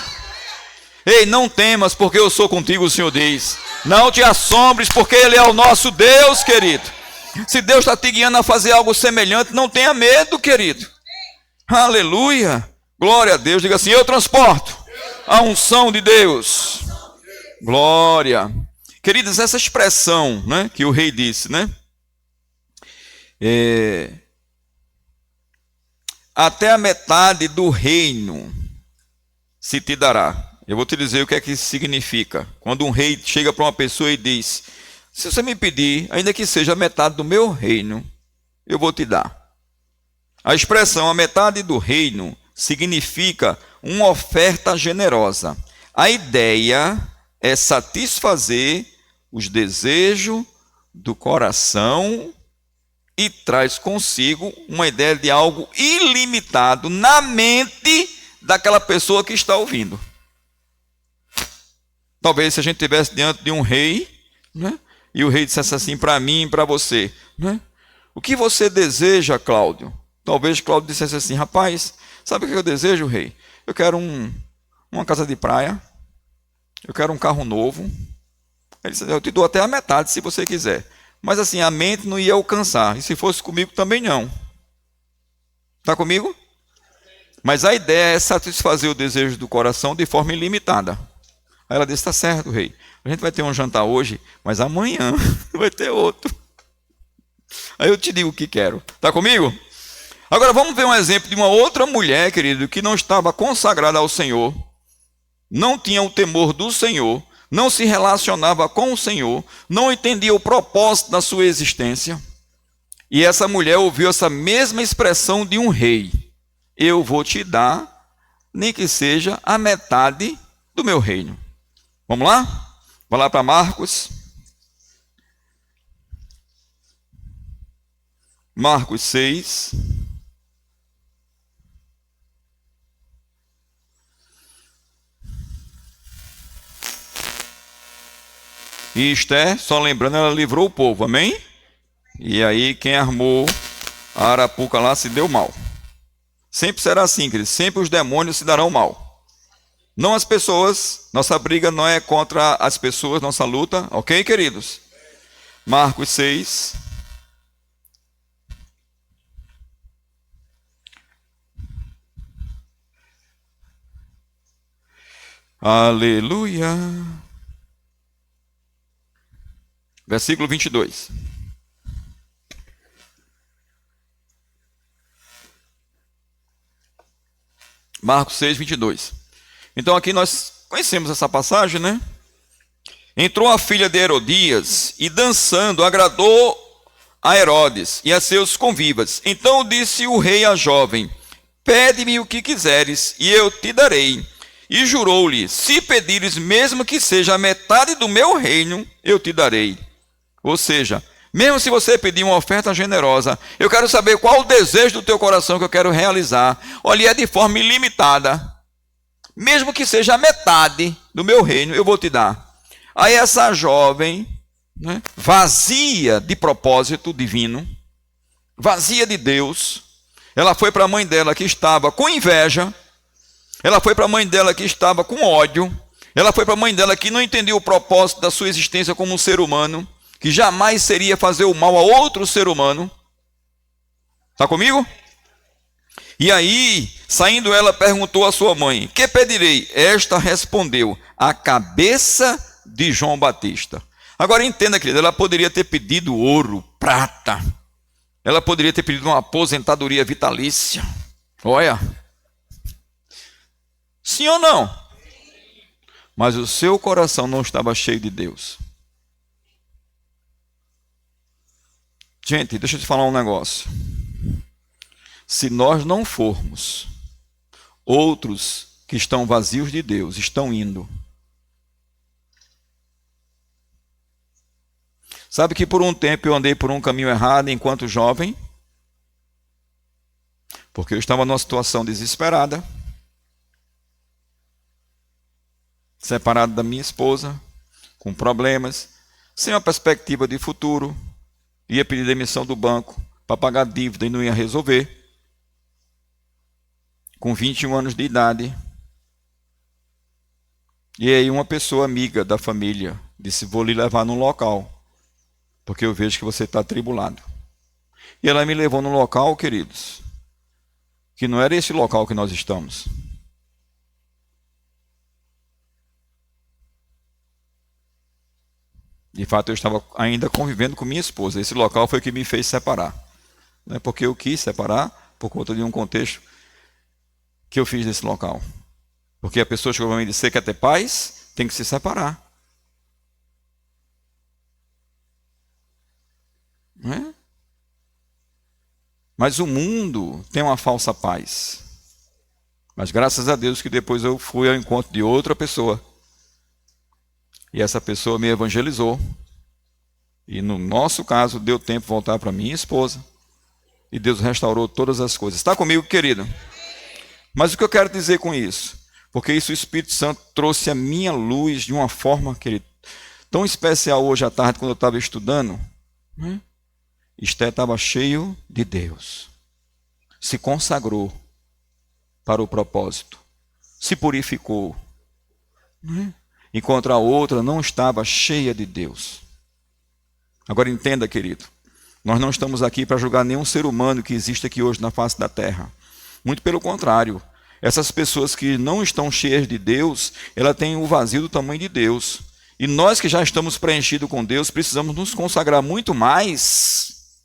Ei, não temas, porque eu sou contigo, o Senhor diz. Não te assombres, porque Ele é o nosso Deus, querido. Se Deus está te guiando a fazer algo semelhante, não tenha medo, querido. Aleluia. Glória a Deus. Diga assim, eu transporto a unção de Deus. Glória. Queridos, essa expressão, né, que o rei disse, né? Até a metade do reino se te dará. Eu vou te dizer o que é que isso significa. Quando um rei chega para uma pessoa e diz, se você me pedir, ainda que seja a metade do meu reino, eu vou te dar. A expressão a metade do reino significa uma oferta generosa. A ideia é satisfazer os desejos do coração e traz consigo uma ideia de algo ilimitado na mente daquela pessoa que está ouvindo. Talvez se a gente estivesse diante de um rei, né, e o rei dissesse assim para mim e para você, né, o que você deseja, Cláudio? Talvez Cláudio dissesse assim, rapaz, sabe o que eu desejo, rei? Eu quero uma casa de praia, eu quero um carro novo. Ele disse, eu te dou até a metade se você quiser. Mas assim, a mente não ia alcançar. E se fosse comigo também não. Está comigo? Mas a ideia é satisfazer o desejo do coração de forma ilimitada. Aí ela disse, está certo, rei. A gente vai ter um jantar hoje, mas amanhã vai ter outro. Aí eu te digo o que quero. Está comigo? Agora vamos ver um exemplo de uma outra mulher, querido, que não estava consagrada ao Senhor, não tinha o temor do Senhor, não se relacionava com o Senhor, não entendia o propósito da sua existência. E essa mulher ouviu essa mesma expressão de um rei. Eu vou te dar, nem que seja a metade do meu reino. Vamos lá? Vamos lá para Marcos. Marcos 6. E Esther, só lembrando, ela livrou o povo, amém? E aí quem armou a arapuca lá se deu mal. Sempre será assim, queridos. Sempre os demônios se darão mal. Não as pessoas. Nossa briga não é contra as pessoas, nossa luta. Ok, queridos? Marcos 6. Aleluia. Versículo 22. Marcos 6, 22. Então aqui nós conhecemos essa passagem, né? Entrou a filha de Herodias e dançando agradou a Herodes e a seus convivas. Então disse o rei à jovem: pede-me o que quiseres e eu te darei. E jurou-lhe: se pedires mesmo que seja a metade do meu reino, eu te darei. Ou seja, mesmo se você pedir uma oferta generosa, eu quero saber qual o desejo do teu coração que eu quero realizar. Olha, é de forma ilimitada. Mesmo que seja a metade do meu reino, eu vou te dar. Aí essa jovem, né, vazia de propósito divino, vazia de Deus, ela foi para a mãe dela que estava com inveja, ela foi para a mãe dela que estava com ódio, ela foi para a mãe dela que não entendia o propósito da sua existência como um ser humano, que jamais seria fazer o mal a outro ser humano. Está comigo? E aí, saindo ela, perguntou à sua mãe: que pedirei? Esta respondeu: a cabeça de João Batista. Agora entenda, querida, ela poderia ter pedido ouro, prata. Ela poderia ter pedido uma aposentadoria vitalícia. Olha. Sim ou não? Mas o seu coração não estava cheio de Deus. Gente, deixa eu te falar um negócio. Se nós não formos, outros que estão vazios de Deus estão indo. Sabe que por um tempo eu andei por um caminho errado enquanto jovem? Porque eu estava numa situação desesperada, separado da minha esposa, com problemas, sem uma perspectiva de futuro, ia pedir demissão do banco para pagar dívida e não ia resolver. Com 21 anos de idade. E aí uma pessoa amiga da família disse: vou lhe levar num local, porque eu vejo que você está atribulado. E ela me levou num local, queridos, que não era esse local que nós estamos. De fato, eu estava ainda convivendo com minha esposa. Esse local foi o que me fez separar. Não é porque eu quis separar, por conta de um contexto que eu fiz desse local. Porque a pessoa chegou para mim e disse: quer ter paz? Tem que se separar. Não é? Mas o mundo tem uma falsa paz. Mas graças a Deus que depois eu fui ao encontro de outra pessoa. E essa pessoa me evangelizou. E no nosso caso, deu tempo de voltar para minha esposa. E Deus restaurou todas as coisas. Está comigo, querido? Mas o que eu quero dizer com isso? Porque isso o Espírito Santo trouxe a minha luz de uma forma, querido, tão especial hoje à tarde, quando eu estava estudando. Né? Esté estava cheio de Deus. Se consagrou para o propósito. Se purificou. Né? Enquanto a outra não estava cheia de Deus. Agora entenda, querido. Nós não estamos aqui para julgar nenhum ser humano que existe aqui hoje na face da terra. Muito pelo contrário, essas pessoas que não estão cheias de Deus, elas têm o vazio do tamanho de Deus. E nós que já estamos preenchidos com Deus, precisamos nos consagrar muito mais,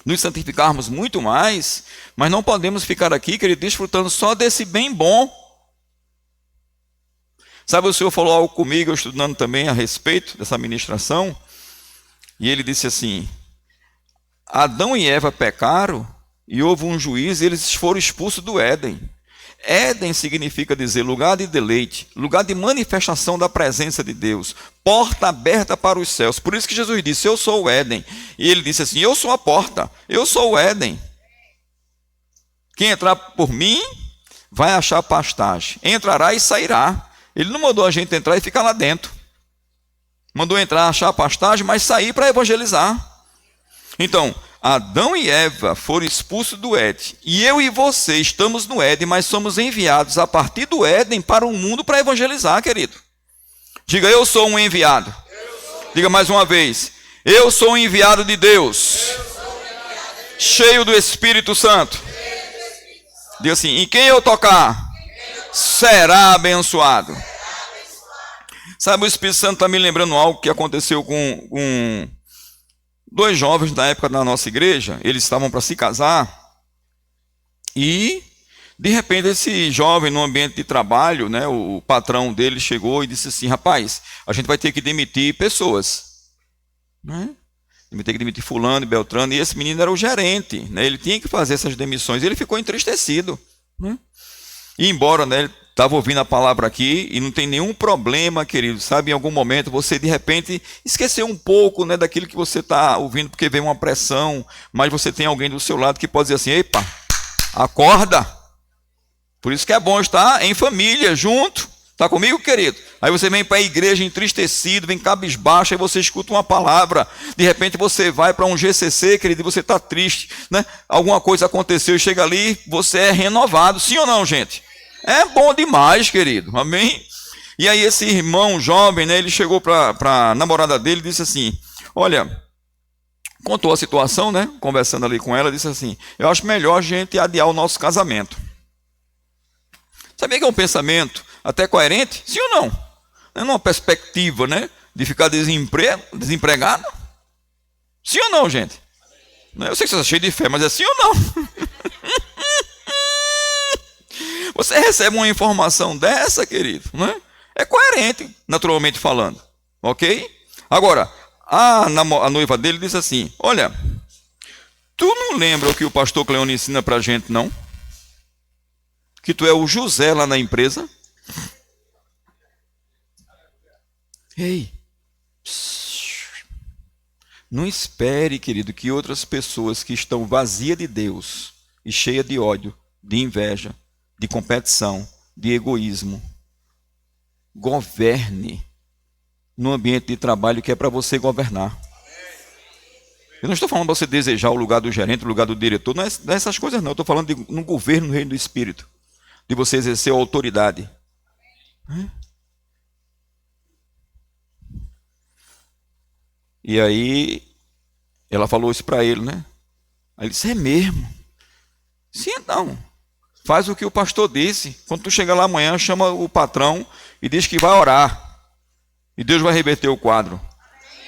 nos santificarmos muito mais, mas não podemos ficar aqui, querido, desfrutando só desse bem bom. Sabe, o Senhor falou algo comigo, eu estudando também a respeito dessa ministração, e ele disse assim: Adão e Eva pecaram, e houve um juízo, e eles foram expulsos do Éden. Éden significa dizer lugar de deleite, lugar de manifestação da presença de Deus, porta aberta para os céus. Por isso que Jesus disse, eu sou o Éden. E ele disse assim, eu sou a porta, eu sou o Éden. Quem entrar por mim vai achar pastagem, entrará e sairá. Ele não mandou a gente entrar e ficar lá dentro. Mandou entrar, achar pastagem, mas sair para evangelizar. Então, Adão e Eva foram expulsos do Éden. E eu e você estamos no Éden, mas somos enviados a partir do Éden para o mundo para evangelizar, querido. Diga, eu sou um enviado. Diga mais uma vez, eu sou um enviado de Deus, cheio do Espírito Santo. Diga assim, em quem eu tocar, será abençoado. Sabe, o Espírito Santo está me lembrando algo que aconteceu com dois jovens da época da nossa igreja. Eles estavam para se casar e, de repente, esse jovem no ambiente de trabalho, né, o patrão dele chegou e disse assim, rapaz, a gente vai ter que demitir pessoas, né? Vai ter que demitir fulano e beltrano, e esse menino era o gerente, né? Ele tinha que fazer essas demissões, e ele ficou entristecido, né? E embora, né, ele estava ouvindo a palavra aqui, e não tem nenhum problema, querido, sabe, em algum momento você de repente esqueceu um pouco, né, daquilo que você está ouvindo, porque veio uma pressão, mas você tem alguém do seu lado que pode dizer assim, epa, acorda. Por isso que é bom estar em família, junto. Está comigo, querido? Aí você vem para a igreja entristecido, vem cabisbaixo, aí você escuta uma palavra. De repente você vai para um GCC, querido, e você está triste, né? Alguma coisa aconteceu e chega ali, você é renovado. Sim ou não, gente? É bom demais, querido. Amém? E aí esse irmão jovem, né? Ele chegou para a namorada dele e disse assim, olha, contou a situação, né? Conversando ali com ela, disse assim, eu acho melhor a gente adiar o nosso casamento. Sabia que é um pensamento até coerente? Sim ou não? Não é uma perspectiva, né, de ficar desempregado? Sim ou não, gente? Eu sei que você está cheio de fé, mas é sim ou não? Você recebe uma informação dessa, querido, né? É coerente, naturalmente falando, ok? Agora, a noiva dele disse assim, olha, tu não lembra o que o pastor Cleone ensina para a gente, não? Que tu é o José lá na empresa? Ei, não espere, querido, que outras pessoas que estão vazias de Deus e cheias de ódio, de inveja, de competição, de egoísmo, governe no ambiente de trabalho que é para você governar. Eu não estou falando para você desejar o lugar do gerente, o lugar do diretor, não é essas coisas não. Eu estou falando de um governo no reino do Espírito, de você exercer a autoridade. E aí, ela falou isso para ele, né? Aí ele disse, é mesmo? Sim, então. Faz o que o pastor disse. Quando tu chegar lá amanhã, chama o patrão e diz que vai orar. E Deus vai reverter o quadro.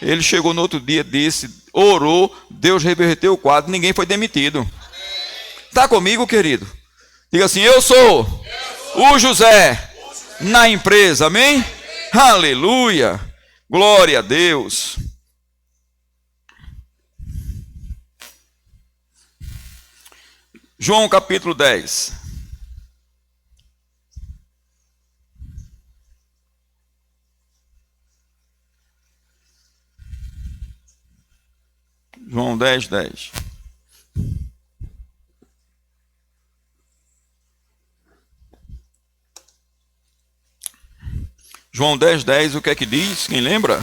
Ele chegou no outro dia, disse, orou, Deus reverteu o quadro, ninguém foi demitido. Está comigo, querido? Diga assim, eu sou o José na empresa, amém? Aleluia, glória a Deus. João capítulo 10. João 10, 10. João 10, 10, o que é que diz? Quem lembra?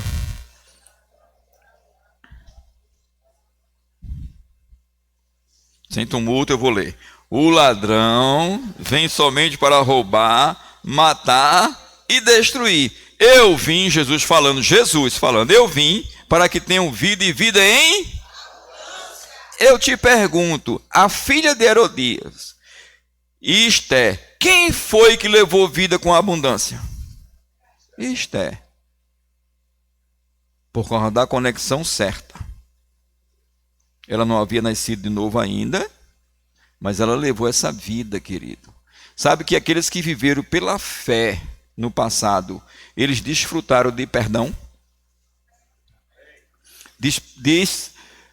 Sem tumulto eu vou ler. O ladrão vem somente para roubar, matar e destruir. Eu vim, Jesus falando, eu vim para que tenham vida e vida em... Eu te pergunto, a filha de Herodias, Esther, quem foi que levou vida com abundância? Esther. Por causa da conexão certa. Ela não havia nascido de novo ainda, mas ela levou essa vida, querido. Sabe que aqueles que viveram pela fé no passado, eles desfrutaram de perdão?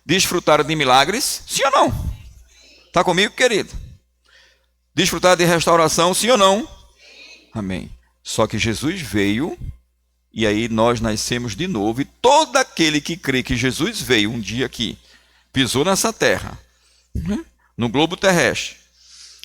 Desfrutaram de milagres? Sim ou não? Está comigo, querido? Desfrutar de restauração, sim ou não? Amém. Só que Jesus veio, e aí nós nascemos de novo, e todo aquele que crê que Jesus veio um dia aqui, pisou nessa terra, no globo terrestre,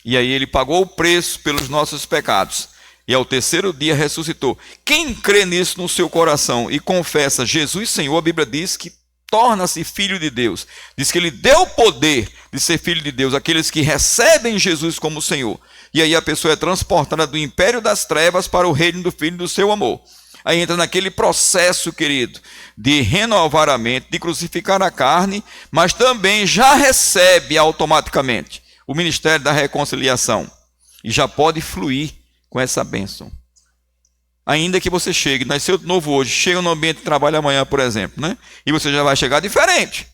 e aí ele pagou o preço pelos nossos pecados, e ao terceiro dia ressuscitou. Quem crê nisso no seu coração e confessa Jesus Senhor, a Bíblia diz que torna-se filho de Deus. Diz que ele deu o poder de ser filho de Deus àqueles que recebem Jesus como Senhor. E aí a pessoa é transportada do império das trevas para o reino do Filho do seu amor. Aí entra naquele processo, querido, de renovar a mente, de crucificar a carne, mas também já recebe automaticamente o ministério da reconciliação. E já pode fluir com essa bênção. Ainda que você chegue, nasceu de novo hoje, chega no ambiente de trabalho amanhã, por exemplo, né? E você já vai chegar diferente.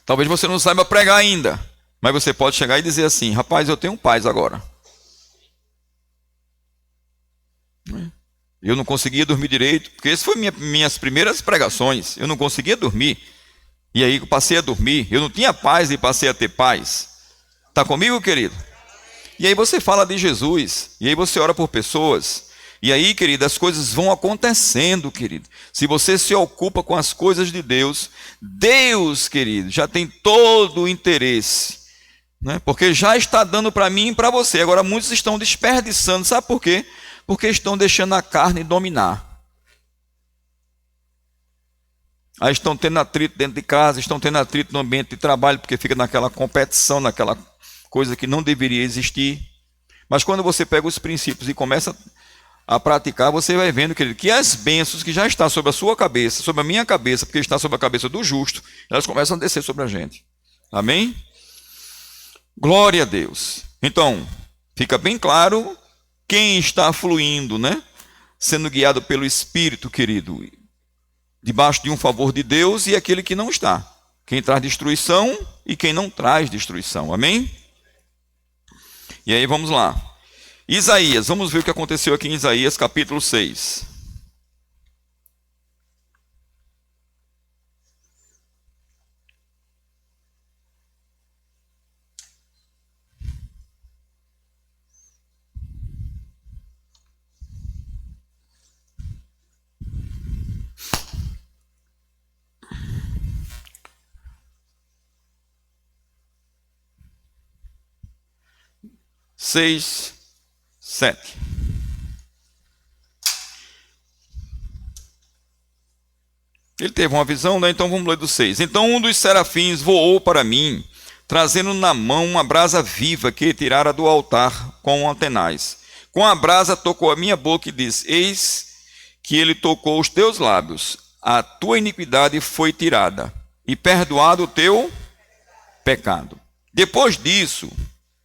Talvez você não saiba pregar ainda, mas você pode chegar e dizer assim: rapaz, eu tenho paz agora. Eu não conseguia dormir direito, porque essas foram minhas primeiras pregações. Eu não conseguia dormir. E aí eu passei a dormir. Eu não tinha paz e passei a ter paz. Está comigo, querido? E aí você fala de Jesus, e aí você ora por pessoas, e aí, querido, as coisas vão acontecendo, querido. Se você se ocupa com as coisas de Deus, Deus, querido, já tem todo o interesse, né? Porque já está dando para mim e para você. Agora muitos estão desperdiçando, sabe por quê? Porque estão deixando a carne dominar. Aí estão tendo atrito dentro de casa, estão tendo atrito no ambiente de trabalho, porque fica naquela competição, naquela coisa que não deveria existir. Mas quando você pega os princípios e começa a praticar, você vai vendo, querido, que as bênçãos que já estão sobre a sua cabeça, sobre a minha cabeça, porque está sobre a cabeça do justo, elas começam a descer sobre a gente. Amém? Glória a Deus. Então, fica bem claro quem está fluindo, né? Sendo guiado pelo Espírito, querido, debaixo de um favor de Deus, e aquele que não está. Quem traz destruição e quem não traz destruição. Amém? E aí vamos lá. Isaías, vamos ver o que aconteceu aqui em Isaías capítulo 6. Seis, 7. Ele teve uma visão, né? Então vamos ler do 6. Então um dos serafins voou para mim, trazendo na mão uma brasa viva que tirara do altar com tenaz. Com a brasa tocou a minha boca e disse: eis que ele tocou os teus lábios, a tua iniquidade foi tirada, e perdoado o teu pecado. Depois disso,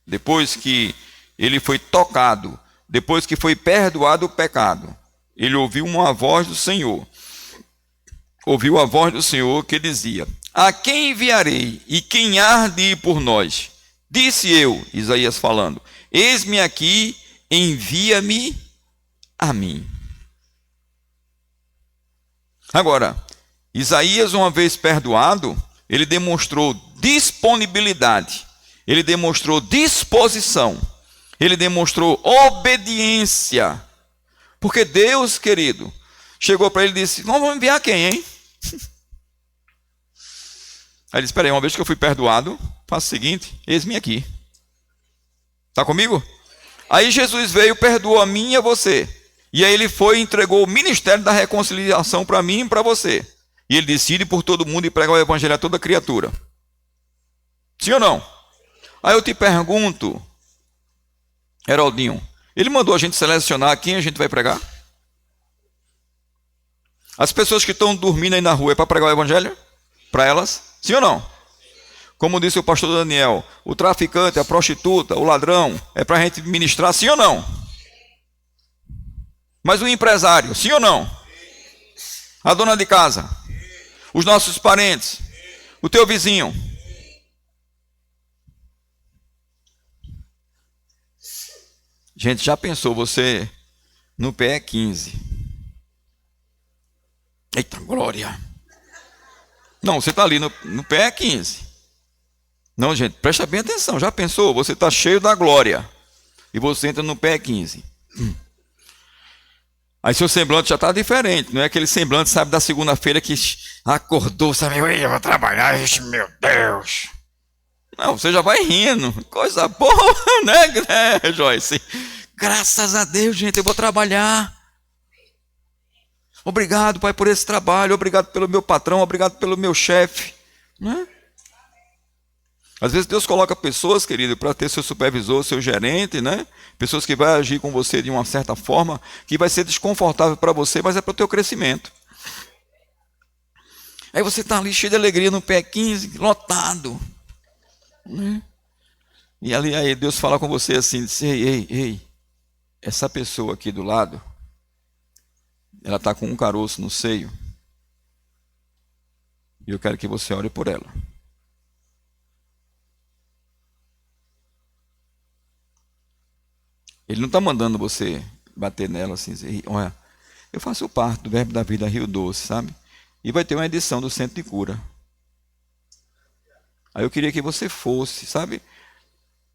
depois que ele foi tocado, depois que foi perdoado o pecado, ele ouviu uma voz do Senhor. Ouviu a voz do Senhor que dizia: a quem enviarei e quem há de ir por nós? Disse eu, Isaías falando: eis-me aqui, envia-me a mim. Agora, Isaías, uma vez perdoado, ele demonstrou disponibilidade, ele demonstrou disposição, ele demonstrou obediência. Porque Deus, querido, chegou para ele e disse: não vamos enviar quem, hein? Aí ele disse: espera aí, uma vez que eu fui perdoado, faça o seguinte, eis-me aqui. Está comigo? Aí Jesus veio, perdoou a mim e a você. E aí ele foi e entregou o ministério da reconciliação para mim e para você. E ele disse: ide por todo mundo e pregar o evangelho a toda criatura. Sim ou não? Aí eu te pergunto, Heroldinho, ele mandou a gente selecionar quem a gente vai pregar? As pessoas que estão dormindo aí na rua é para pregar o evangelho? Para elas? Sim ou não? Como disse o pastor Daniel, o traficante, a prostituta, o ladrão, é para a gente ministrar, sim ou não? Mas o empresário, sim ou não? A dona de casa, os nossos parentes, o teu vizinho. Gente, já pensou você no PE 15? Eita, glória! Não, você está ali no PE 15. Não, gente, presta bem atenção. Já pensou? Você está cheio da glória e você entra no pé 15. Aí seu semblante já está diferente. Não é aquele semblante, sabe, da segunda-feira que acordou, sabe? Eu vou trabalhar, meu Deus. Não, você já vai rindo. Coisa boa, né, Joyce? Graças a Deus, gente, eu vou trabalhar. Obrigado, Pai, por esse trabalho. Obrigado pelo meu patrão. Obrigado pelo meu chefe. Né? Às vezes Deus coloca pessoas, querido, para ter seu supervisor, seu gerente, né? Pessoas que vão agir com você de uma certa forma, que vai ser desconfortável para você, mas é para o teu crescimento. Aí você está ali cheio de alegria no pé 15, lotado. Né? E ali aí Deus fala com você assim, diz, ei, essa pessoa aqui do lado, ela está com um caroço no seio. E eu quero que você ore por ela. Ele não está mandando você bater nela assim, dizer, olha, eu faço parte do Verbo da Vida Rio Doce, sabe? E vai ter uma edição do Centro de Cura. Aí eu queria que você fosse, sabe?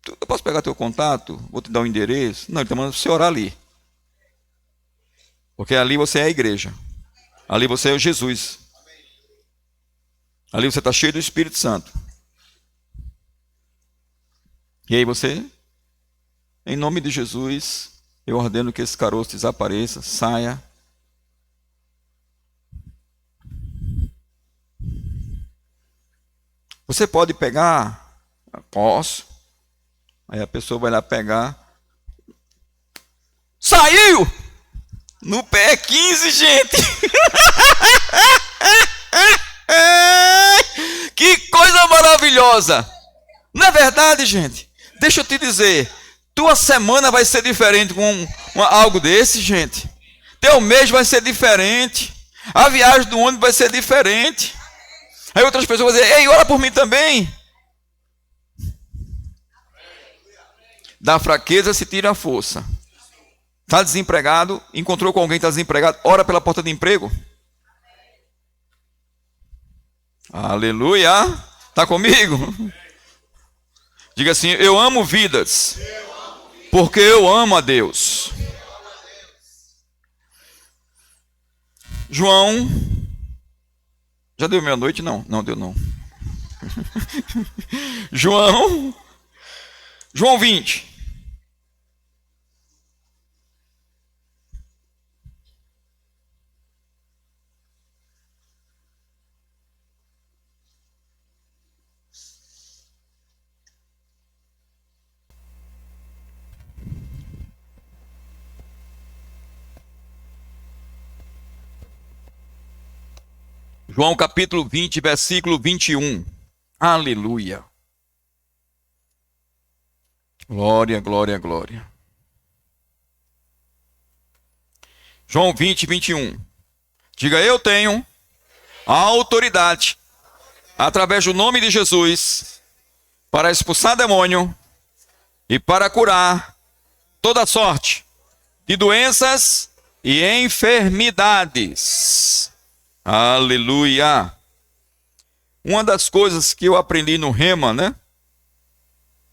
Eu posso pegar teu contato? Vou te dar o endereço? Não, ele está mandando você orar ali. Porque ali você é a igreja. Ali você é o Jesus. Ali você está cheio do Espírito Santo. E aí você, em nome de Jesus, eu ordeno que esse caroço desapareça, saia. Você pode pegar? Posso. Aí a pessoa vai lá pegar. Saiu! No pé 15, gente! Que coisa maravilhosa! Não é verdade, gente? Deixa eu te dizer, tua semana vai ser diferente com algo desse, gente. Teu mês vai ser diferente. A viagem do ônibus vai ser diferente. Aí outras pessoas vão dizer, ei, ora por mim também. Da fraqueza se tira a força. Está desempregado, encontrou com alguém que está desempregado, ora pela porta de emprego. Aleluia! Está comigo? Diga assim, eu amo vidas, porque eu amo a Deus. João, já deu meia-noite? Não, não deu não. João 20. João capítulo 20, versículo 21. Aleluia. Glória, glória, glória. João 20, 21. Diga, eu tenho a autoridade, através do nome de Jesus, para expulsar demônio e para curar toda sorte de doenças e enfermidades. Aleluia. Uma das coisas que eu aprendi no Rema, né?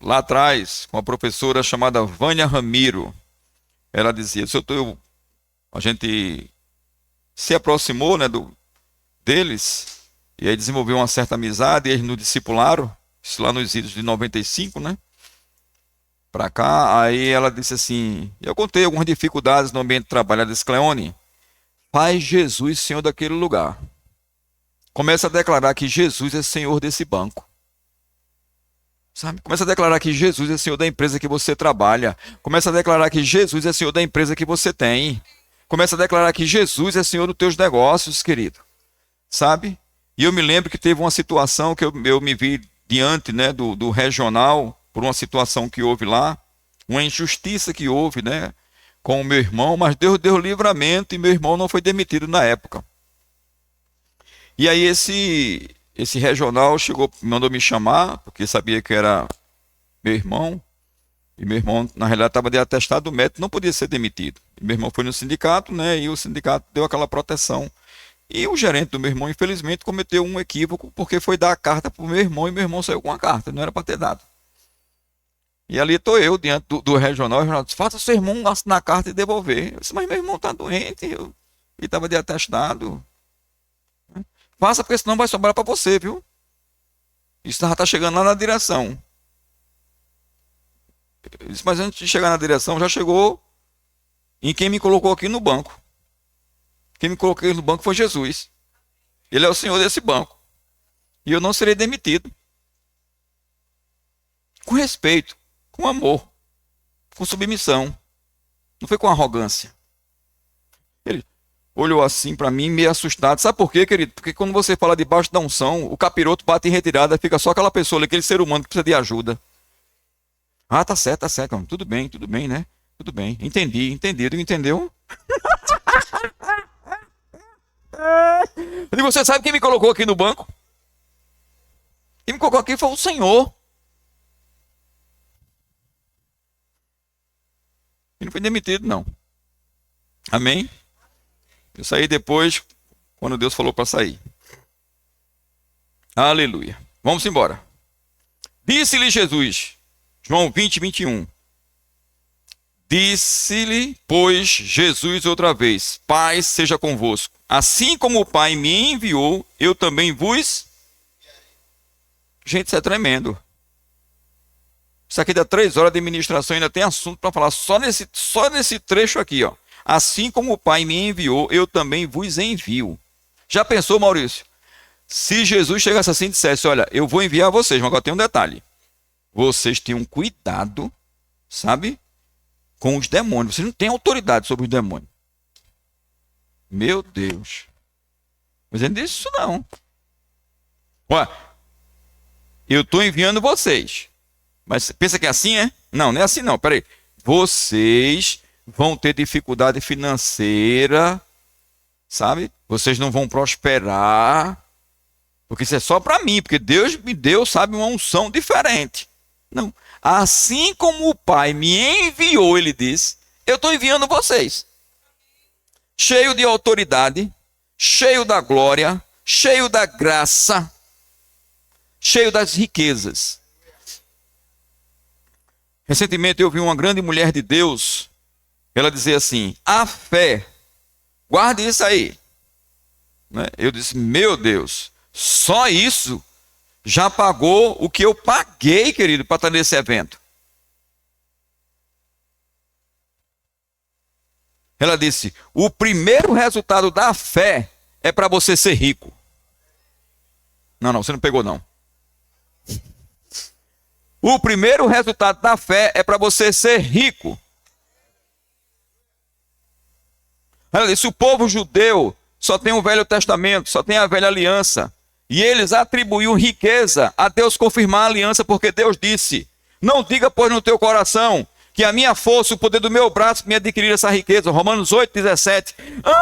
Lá atrás, com a professora chamada Vânia Ramiro. Ela dizia, a gente se aproximou, né, deles, e aí desenvolveu uma certa amizade, e eles nos discipularam, isso lá nos idos de 95, né? Para cá, aí ela disse assim, eu contei algumas dificuldades no ambiente de trabalho, ela disse, Cleone, faz Jesus Senhor daquele lugar. Começa a declarar que Jesus é Senhor desse banco. Sabe? Começa a declarar que Jesus é Senhor da empresa que você trabalha. Começa a declarar que Jesus é Senhor da empresa que você tem. Começa a declarar que Jesus é Senhor dos teus negócios, querido. Sabe? E eu me lembro que teve uma situação que eu me vi diante, né, do regional, por uma situação que houve lá, uma injustiça que houve, né, com o meu irmão, mas Deus deu livramento e meu irmão não foi demitido na época. E aí esse regional chegou, mandou me chamar, porque sabia que era meu irmão, e meu irmão, na realidade, estava de atestado do médico, não podia ser demitido. E meu irmão foi no sindicato, né, e o sindicato deu aquela proteção E o gerente do meu irmão, infelizmente, cometeu um equívoco, porque foi dar a carta para o meu irmão e meu irmão saiu com a carta, não era para ter dado. E ali estou eu, diante do regional, o regional disse, faça seu irmão assinar a carta e devolver. Eu disse, mas meu irmão está doente, ele estava de atestado. Faça, porque senão vai sobrar para você, viu? Isso já está chegando lá na direção. Eu disse, mas antes de chegar na direção, já chegou em quem me colocou aqui no banco. Quem me colocou aqui no banco foi Jesus. Ele é o senhor desse banco. E eu não serei demitido. Com respeito, com amor, com submissão. Não foi com arrogância. Ele olhou assim para mim, meio assustado. Sabe por quê, querido? Porque quando você fala debaixo da unção, o capiroto bate em retirada, fica só aquela pessoa, aquele ser humano que precisa de ajuda. Ah, tá certo, tudo bem, né? Tudo bem, entendi. Entendeu? E você sabe quem me colocou aqui no banco? Quem me colocou aqui foi o Senhor. E não foi demitido, não. Amém? Eu saí depois, quando Deus falou para sair. Aleluia. Vamos embora. Disse-lhe Jesus, João 20, 21. Disse-lhe, pois, Jesus outra vez, paz seja convosco. Assim como o Pai me enviou, eu também vos... Gente, isso é tremendo. Isso aqui dá 3 horas de ministração, ainda tem assunto para falar só nesse trecho aqui, ó. Assim como o Pai me enviou, eu também vos envio. Já pensou, Maurício? Se Jesus chegasse assim e dissesse, olha, eu vou enviar vocês, mas agora tem um detalhe. Vocês tenham cuidado, sabe? Com os demônios. Vocês não têm autoridade sobre os demônios. Meu Deus. Mas ele não disse isso não. Olha, eu estou enviando vocês. Mas pensa que é assim, é? Não, não é assim não. Peraí. Vocês vão ter dificuldade financeira, sabe? Vocês não vão prosperar. Porque isso é só para mim. Porque Deus me deu, sabe, uma unção diferente. Não. Assim como o Pai me enviou, ele disse, eu estou enviando vocês. Cheio de autoridade, cheio da glória, cheio da graça, cheio das riquezas. Recentemente eu vi uma grande mulher de Deus, ela dizia assim, a fé, guarde isso aí. Eu disse, meu Deus, só isso já pagou o que eu paguei, querido, para estar nesse evento. Ela disse, o primeiro resultado da fé é para você ser rico. Não, você não pegou não. O primeiro resultado da fé é para você ser rico. Ela disse, o povo judeu só tem o Velho Testamento, só tem a Velha Aliança. E eles atribuíam riqueza a Deus confirmar a aliança, porque Deus disse, não diga, pois, no teu coração, que a minha força, o poder do meu braço me adquirir essa riqueza. Romanos 8, 17.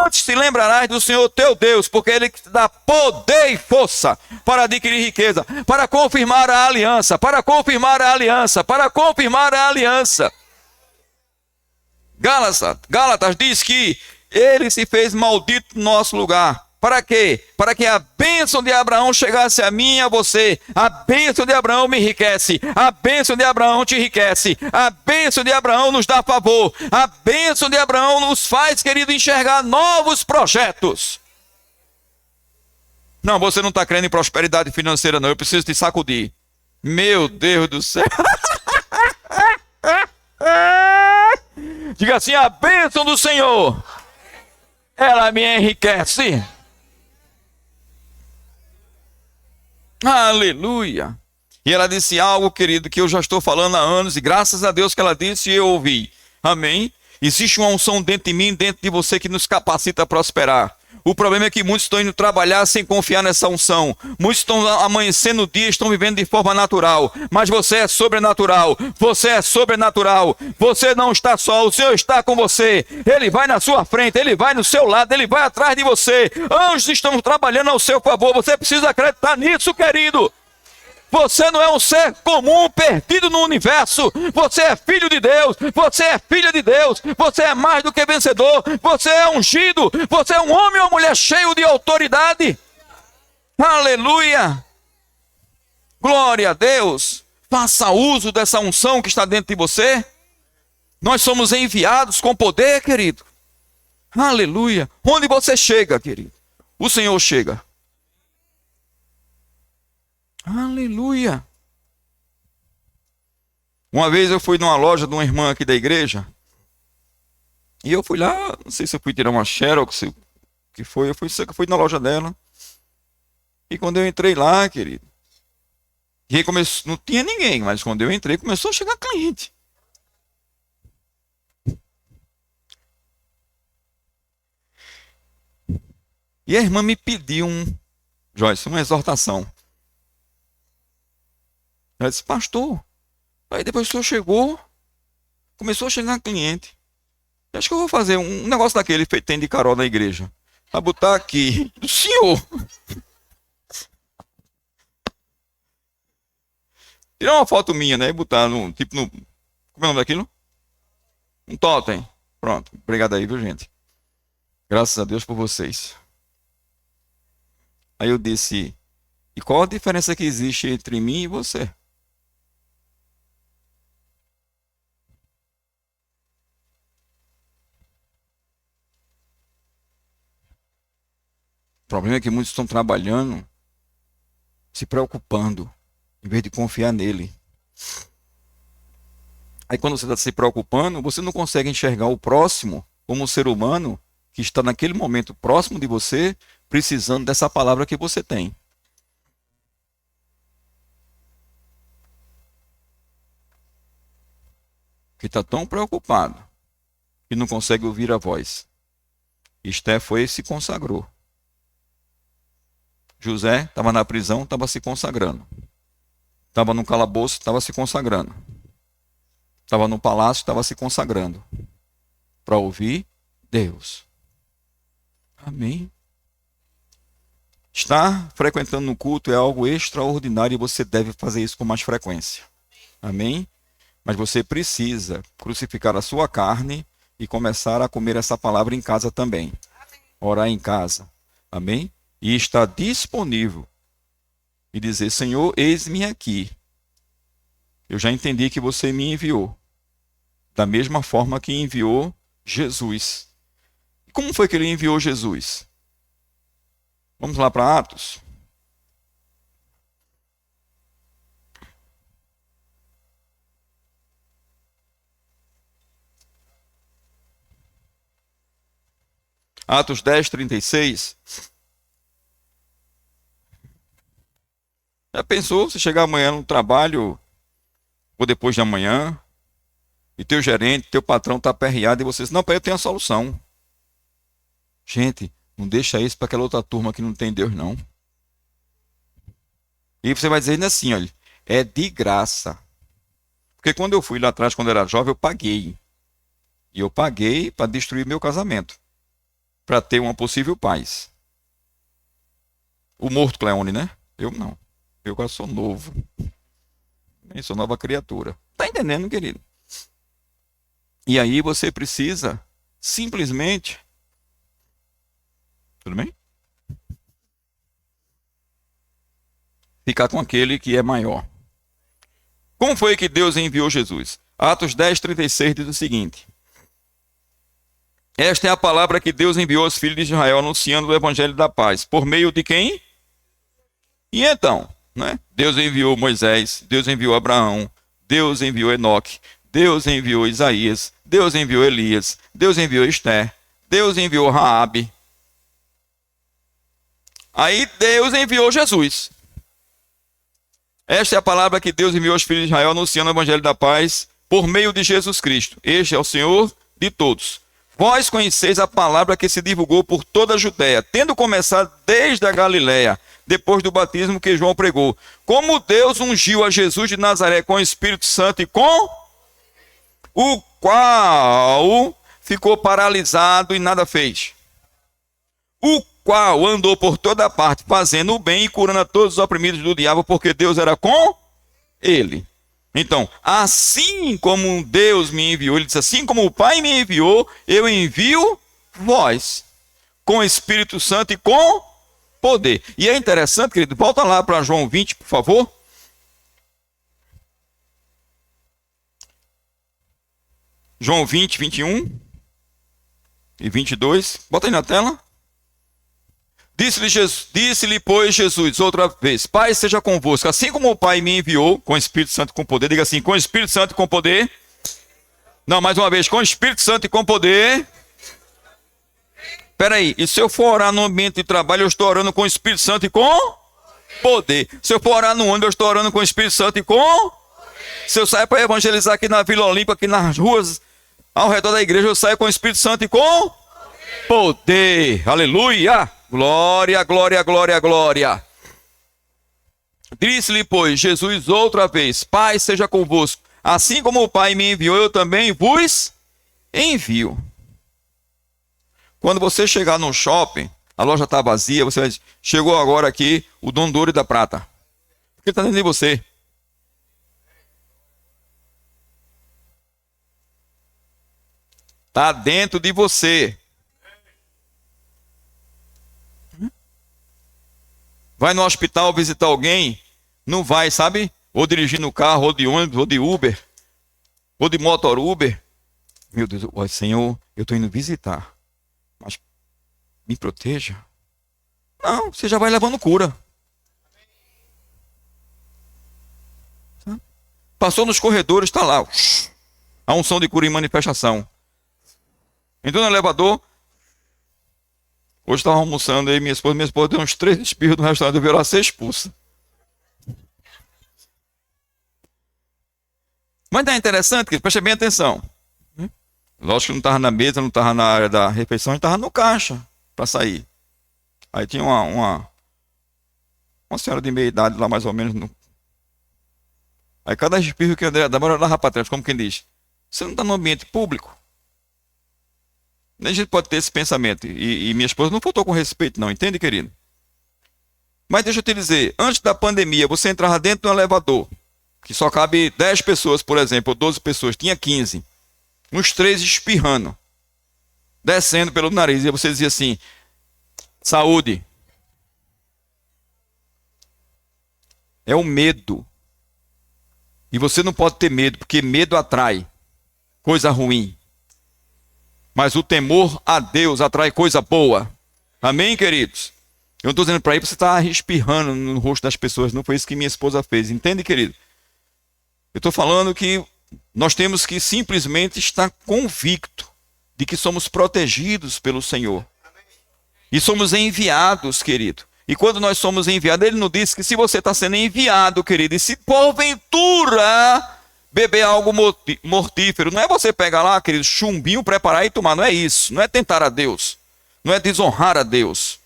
Antes te lembrarás do Senhor teu Deus, porque Ele te dá poder e força para adquirir riqueza, para confirmar a aliança, para confirmar a aliança, para confirmar a aliança. Gálatas diz que Ele se fez maldito no nosso lugar. Para quê? Para que a bênção de Abraão chegasse a mim e a você. A bênção de Abraão me enriquece. A bênção de Abraão te enriquece. A bênção de Abraão nos dá favor. A bênção de Abraão nos faz, querido, enxergar novos projetos. Não, você não está crendo em prosperidade financeira, não. Eu preciso te sacudir. Meu Deus do céu. Diga assim, a bênção do Senhor, ela me enriquece. Aleluia. E ela disse algo, querido, que eu já estou falando há anos, e graças a Deus que ela disse e eu ouvi. Amém? Existe uma unção dentro de mim, dentro de você, que nos capacita a prosperar. O problema é que muitos estão indo trabalhar sem confiar nessa unção. Muitos estão amanhecendo o dia, estão vivendo de forma natural. Mas você é sobrenatural. Você é sobrenatural. Você não está só, o Senhor está com você. Ele vai na sua frente, Ele vai no seu lado, Ele vai atrás de você. Anjos estão trabalhando ao seu favor. Você precisa acreditar nisso, querido. Você não é um ser comum perdido no universo. Você é filho de Deus. Você é filha de Deus. Você é mais do que vencedor. Você é ungido. Você é um homem ou mulher cheio de autoridade. Aleluia. Glória a Deus. Faça uso dessa unção que está dentro de você. Nós somos enviados com poder, querido. Aleluia. Onde você chega, querido, o Senhor chega. Aleluia. Uma vez eu fui numa loja de uma irmã aqui da igreja. E eu fui lá, não sei se eu fui tirar uma xerox, o que foi. Eu fui na loja dela. E quando eu entrei lá, querido, e aí começou, não tinha ninguém, mas quando eu entrei, começou a chegar cliente. E a irmã me pediu Joyce, uma exortação. Ela disse, pastor, aí depois que o senhor chegou, começou a chegar cliente. Acho que eu vou fazer um negócio daquele feito tem de Carol na igreja. Pra botar aqui, do senhor. Tirar uma foto minha, né? E botar como é o nome daquilo? Um totem. Pronto. Obrigado aí, viu, gente? Graças a Deus por vocês. Aí eu disse, e qual a diferença que existe entre mim e você? O problema é que muitos estão trabalhando, se preocupando, em vez de confiar nele. Aí quando você está se preocupando, você não consegue enxergar o próximo como um ser humano que está naquele momento próximo de você, precisando dessa palavra que você tem. Que está tão preocupado que não consegue ouvir a voz. Esté foi e se consagrou. José estava na prisão, estava se consagrando. Estava no calabouço, estava se consagrando. Estava no palácio, estava se consagrando. Para ouvir Deus. Amém. Estar frequentando no culto é algo extraordinário e você deve fazer isso com mais frequência. Amém? Mas você precisa crucificar a sua carne e começar a comer essa palavra em casa também. Orar em casa. Amém? E estar disponível. E dizer, Senhor, eis-me aqui. Eu já entendi que você me enviou. Da mesma forma que enviou Jesus. E como foi que ele enviou Jesus? Vamos lá para Atos. Atos 10, 36. Já pensou se chegar amanhã no trabalho, ou depois de amanhã, e teu gerente, teu patrão está aperreado e você diz, não, eu tenho a solução. Gente, não deixa isso para aquela outra turma que não tem Deus, não. E você vai dizer ainda assim, olha, é de graça. Porque quando eu fui lá atrás, quando eu era jovem, eu paguei. E eu paguei para destruir meu casamento. Para ter uma possível paz. O morto Cleone, né? Eu não. Eu agora sou novo. Eu sou nova criatura. Tá entendendo, querido? E aí você precisa simplesmente... Tudo bem? Ficar com aquele que é maior. Como foi que Deus enviou Jesus? Atos 10, 36 diz o seguinte. Esta é a palavra que Deus enviou aos filhos de Israel, anunciando o evangelho da paz. Por meio de quem? E então, né? Deus enviou Moisés, Deus enviou Abraão, Deus enviou Enoque, Deus enviou Isaías, Deus enviou Elias, Deus enviou Esther, Deus enviou Raabe. Aí Deus enviou Jesus. Esta é a palavra que Deus enviou aos filhos de Israel, anunciando o evangelho da paz, por meio de Jesus Cristo. Este é o Senhor de todos. Vós conheceis a palavra que se divulgou por toda a Judéia, tendo começado desde a Galiléia, depois do batismo que João pregou. Como Deus ungiu a Jesus de Nazaré com o Espírito Santo e com o qual ficou paralisado e nada fez. O qual andou por toda parte fazendo o bem e curando a todos os oprimidos do diabo, porque Deus era com ele. Então, assim como Deus me enviou, ele disse, assim como o Pai me enviou, eu envio vós, com o Espírito Santo e com poder. E é interessante, querido, volta lá para João 20, por favor. João 20, 21 e 22. Bota aí na tela. Disse-lhe, pois, Jesus, outra vez, Pai seja convosco, assim como o Pai me enviou, com o Espírito Santo e com poder. Diga assim, com o Espírito Santo e com poder. Não, mais uma vez, com o Espírito Santo e com poder. Espera aí, e se eu for orar no ambiente de trabalho, eu estou orando com o Espírito Santo e com poder. Se eu for orar no ônibus, eu estou orando com o Espírito Santo e com... Se eu sair para evangelizar aqui na Vila Olímpia, aqui nas ruas, ao redor da igreja, eu saio com o Espírito Santo e com poder. Aleluia! Glória, glória, glória, glória. Disse-lhe, pois, Jesus outra vez, Pai seja convosco. Assim como o Pai me enviou, eu também vos envio. Quando você chegar no shopping, a loja está vazia, você vai dizer, chegou agora aqui o dono do ouro e da prata. Porque ele está dentro de você. Está dentro de você. Vai no hospital visitar alguém, não vai, sabe? Ou dirigir no carro, ou de ônibus, ou de Uber, ou de motor Uber. Meu Deus, ó, Senhor, eu estou indo visitar, mas me proteja. Não, você já vai levando cura. Passou nos corredores, está lá. A unção de cura em manifestação. Entrou no elevador. Hoje estava almoçando aí, minha esposa deu uns 3 espirros no restaurante, eu vi ela ser expulsa. Mas não é interessante, que preste bem atenção. Lógico que não estava na mesa, não estava na área da refeição, a gente estava no caixa para sair. Aí tinha uma senhora de meia idade lá, mais ou menos. Aí cada espirro que a André dava, ela dava para trás, como quem diz. Você não está no ambiente público? Nem a gente pode ter esse pensamento. E minha esposa não faltou com respeito, não. Entende, querido? Mas deixa eu te dizer. Antes da pandemia, você entrava dentro de um elevador, que só cabe 10 pessoas, por exemplo, ou 12 pessoas. Tinha 15. Uns 3 espirrando. Descendo pelo nariz. E você dizia assim, saúde. É o medo. E você não pode ter medo, porque medo atrai coisa ruim. Mas o temor a Deus atrai coisa boa. Amém, queridos? Eu não estou dizendo para aí, você está espirrando no rosto das pessoas. Não foi isso que minha esposa fez. Entende, querido? Eu estou falando que nós temos que simplesmente estar convicto de que somos protegidos pelo Senhor. E somos enviados, querido. E quando nós somos enviados, ele nos diz que se você está sendo enviado, querido, e se porventura beber algo mortífero, não é você pegar lá, querido, chumbinho, preparar e tomar, não é isso. Não é tentar a Deus, não é desonrar a Deus.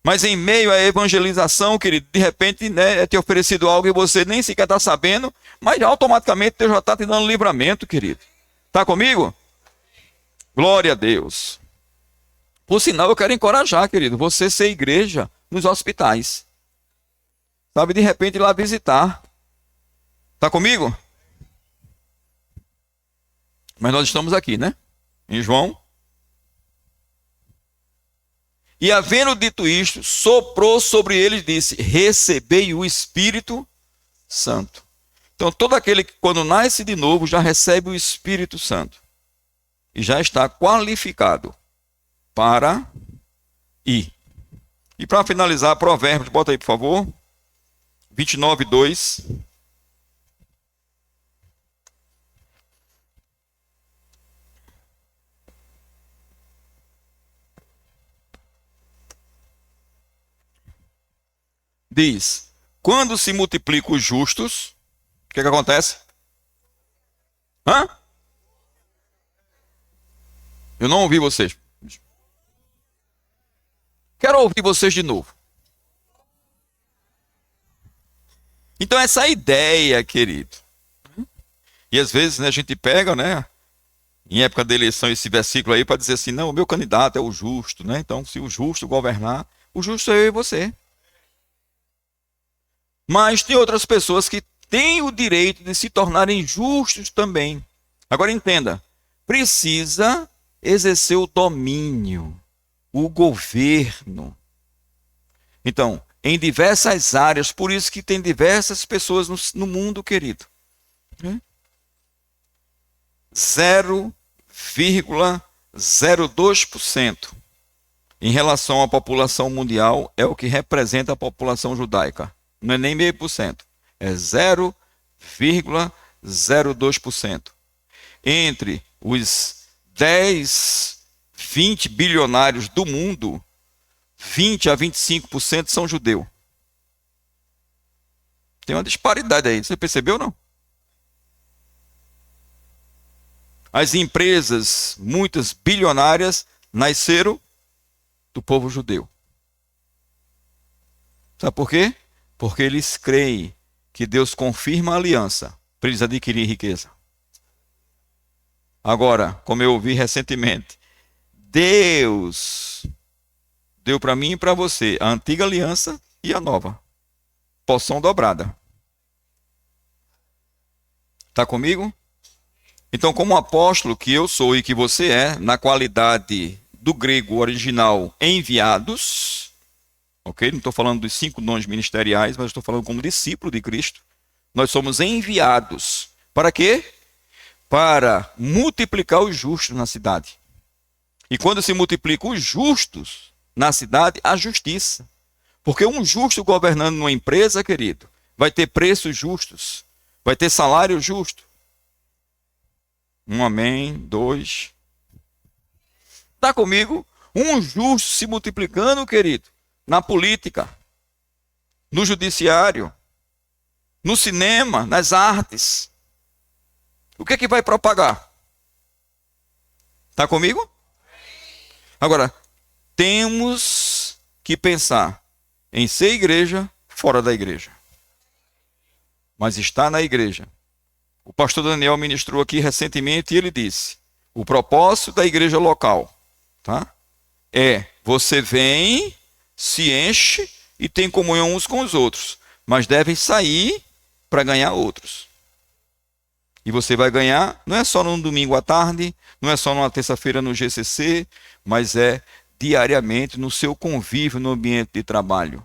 Mas em meio à evangelização, querido, de repente, né, é te oferecido algo e você nem sequer está sabendo, mas automaticamente Deus já está te dando livramento, querido. Está comigo? Glória a Deus. Por sinal, eu quero encorajar, querido, você ser igreja nos hospitais. Sabe, de repente ir lá visitar. Está comigo? Mas nós estamos aqui, né? Em João. E havendo dito isto, soprou sobre eles e disse, recebei o Espírito Santo. Então, todo aquele que quando nasce de novo já recebe o Espírito Santo. E já está qualificado para ir. E para finalizar, Provérbios, bota aí por favor, 29, 2. Diz, quando se multiplicam os justos, o que acontece? Hã? Eu não ouvi vocês. Quero ouvir vocês de novo. Então essa ideia, querido. E às vezes, né, a gente pega, né, em época da eleição esse versículo aí para dizer assim, não, o meu candidato é o justo, né? Então, se o justo governar, o justo sou eu e você. Mas tem outras pessoas que têm o direito de se tornarem justos também. Agora entenda, precisa exercer o domínio, o governo. Então, em diversas áreas, por isso que tem diversas pessoas no mundo, querido. 0,02% em relação à população mundial é o que representa a população judaica. Não é nem 0,5%, é 0,02%. Entre os 10, 20 bilionários do mundo, 20 a 25% são judeus. Tem uma disparidade aí, você percebeu ou não? As empresas, muitas bilionárias, nasceram do povo judeu. Sabe por quê? Porque eles creem que Deus confirma a aliança para eles adquirirem riqueza. Agora, como eu ouvi recentemente, Deus deu para mim e para você a antiga aliança e a nova. Porção dobrada. Está comigo? Então, como apóstolo que eu sou e que você é, na qualidade do grego original, enviados, ok? Não estou falando dos 5 dons ministeriais, mas estou falando como discípulo de Cristo. Nós somos enviados. Para quê? Para multiplicar os justos na cidade. E quando se multiplica os justos na cidade, a justiça. Porque um justo governando numa empresa, querido, vai ter preços justos, vai ter salário justo. 1 amém, 2. Está comigo? Um justo se multiplicando, querido, na política, no judiciário, no cinema, nas artes. O que é que vai propagar? Está comigo? Agora, temos que pensar em ser igreja fora da igreja. Mas está na igreja. O pastor Daniel ministrou aqui recentemente e ele disse: o propósito da igreja local, tá? É você vem, se enche e tem comunhão uns com os outros, mas devem sair para ganhar outros. E você vai ganhar, não é só num domingo à tarde, não é só numa terça-feira no GCC, mas é diariamente no seu convívio no ambiente de trabalho.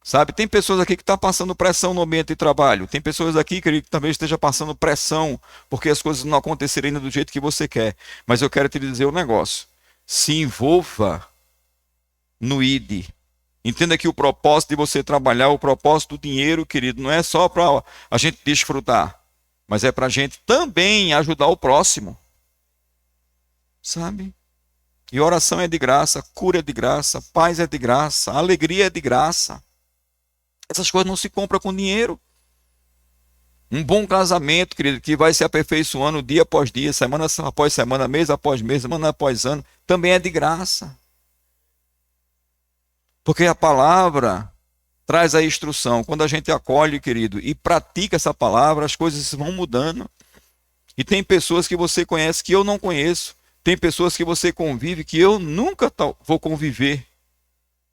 Sabe, tem pessoas aqui que estão passando pressão no ambiente de trabalho. Tem pessoas aqui que talvez esteja passando pressão porque as coisas não aconteceram ainda do jeito que você quer. Mas eu quero te dizer um negócio. Se envolva no ID. Entenda que o propósito de você trabalhar, o propósito do dinheiro, querido, não é só para a gente desfrutar, mas é para a gente também ajudar o próximo. Sabe? E oração é de graça, cura é de graça, paz é de graça, alegria é de graça. Essas coisas não se compram com dinheiro. Um bom casamento, querido, que vai se aperfeiçoando dia após dia, semana após semana, mês após mês, ano após ano, também é de graça. Porque a palavra traz a instrução. Quando a gente acolhe, querido, e pratica essa palavra, as coisas vão mudando. E tem pessoas que você conhece que eu não conheço. Tem pessoas que você convive que eu nunca vou conviver.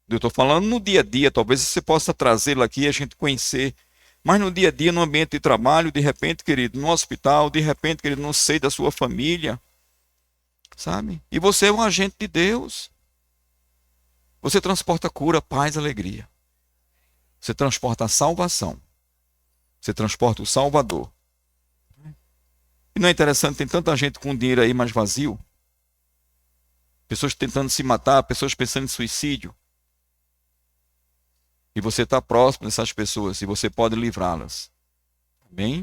Eu estou falando no dia a dia, talvez você possa trazê-lo aqui e a gente conhecer. Mas no dia a dia, no ambiente de trabalho, de repente, querido, no hospital, de repente, querido, no seio da sua família. Sabe? E você é um agente de Deus. Você transporta cura, paz, alegria. Você transporta a salvação. Você transporta o Salvador. E não é interessante, tem tanta gente com dinheiro aí mais vazio. Pessoas tentando se matar, pessoas pensando em suicídio. E você está próximo dessas pessoas e você pode livrá-las. Amém?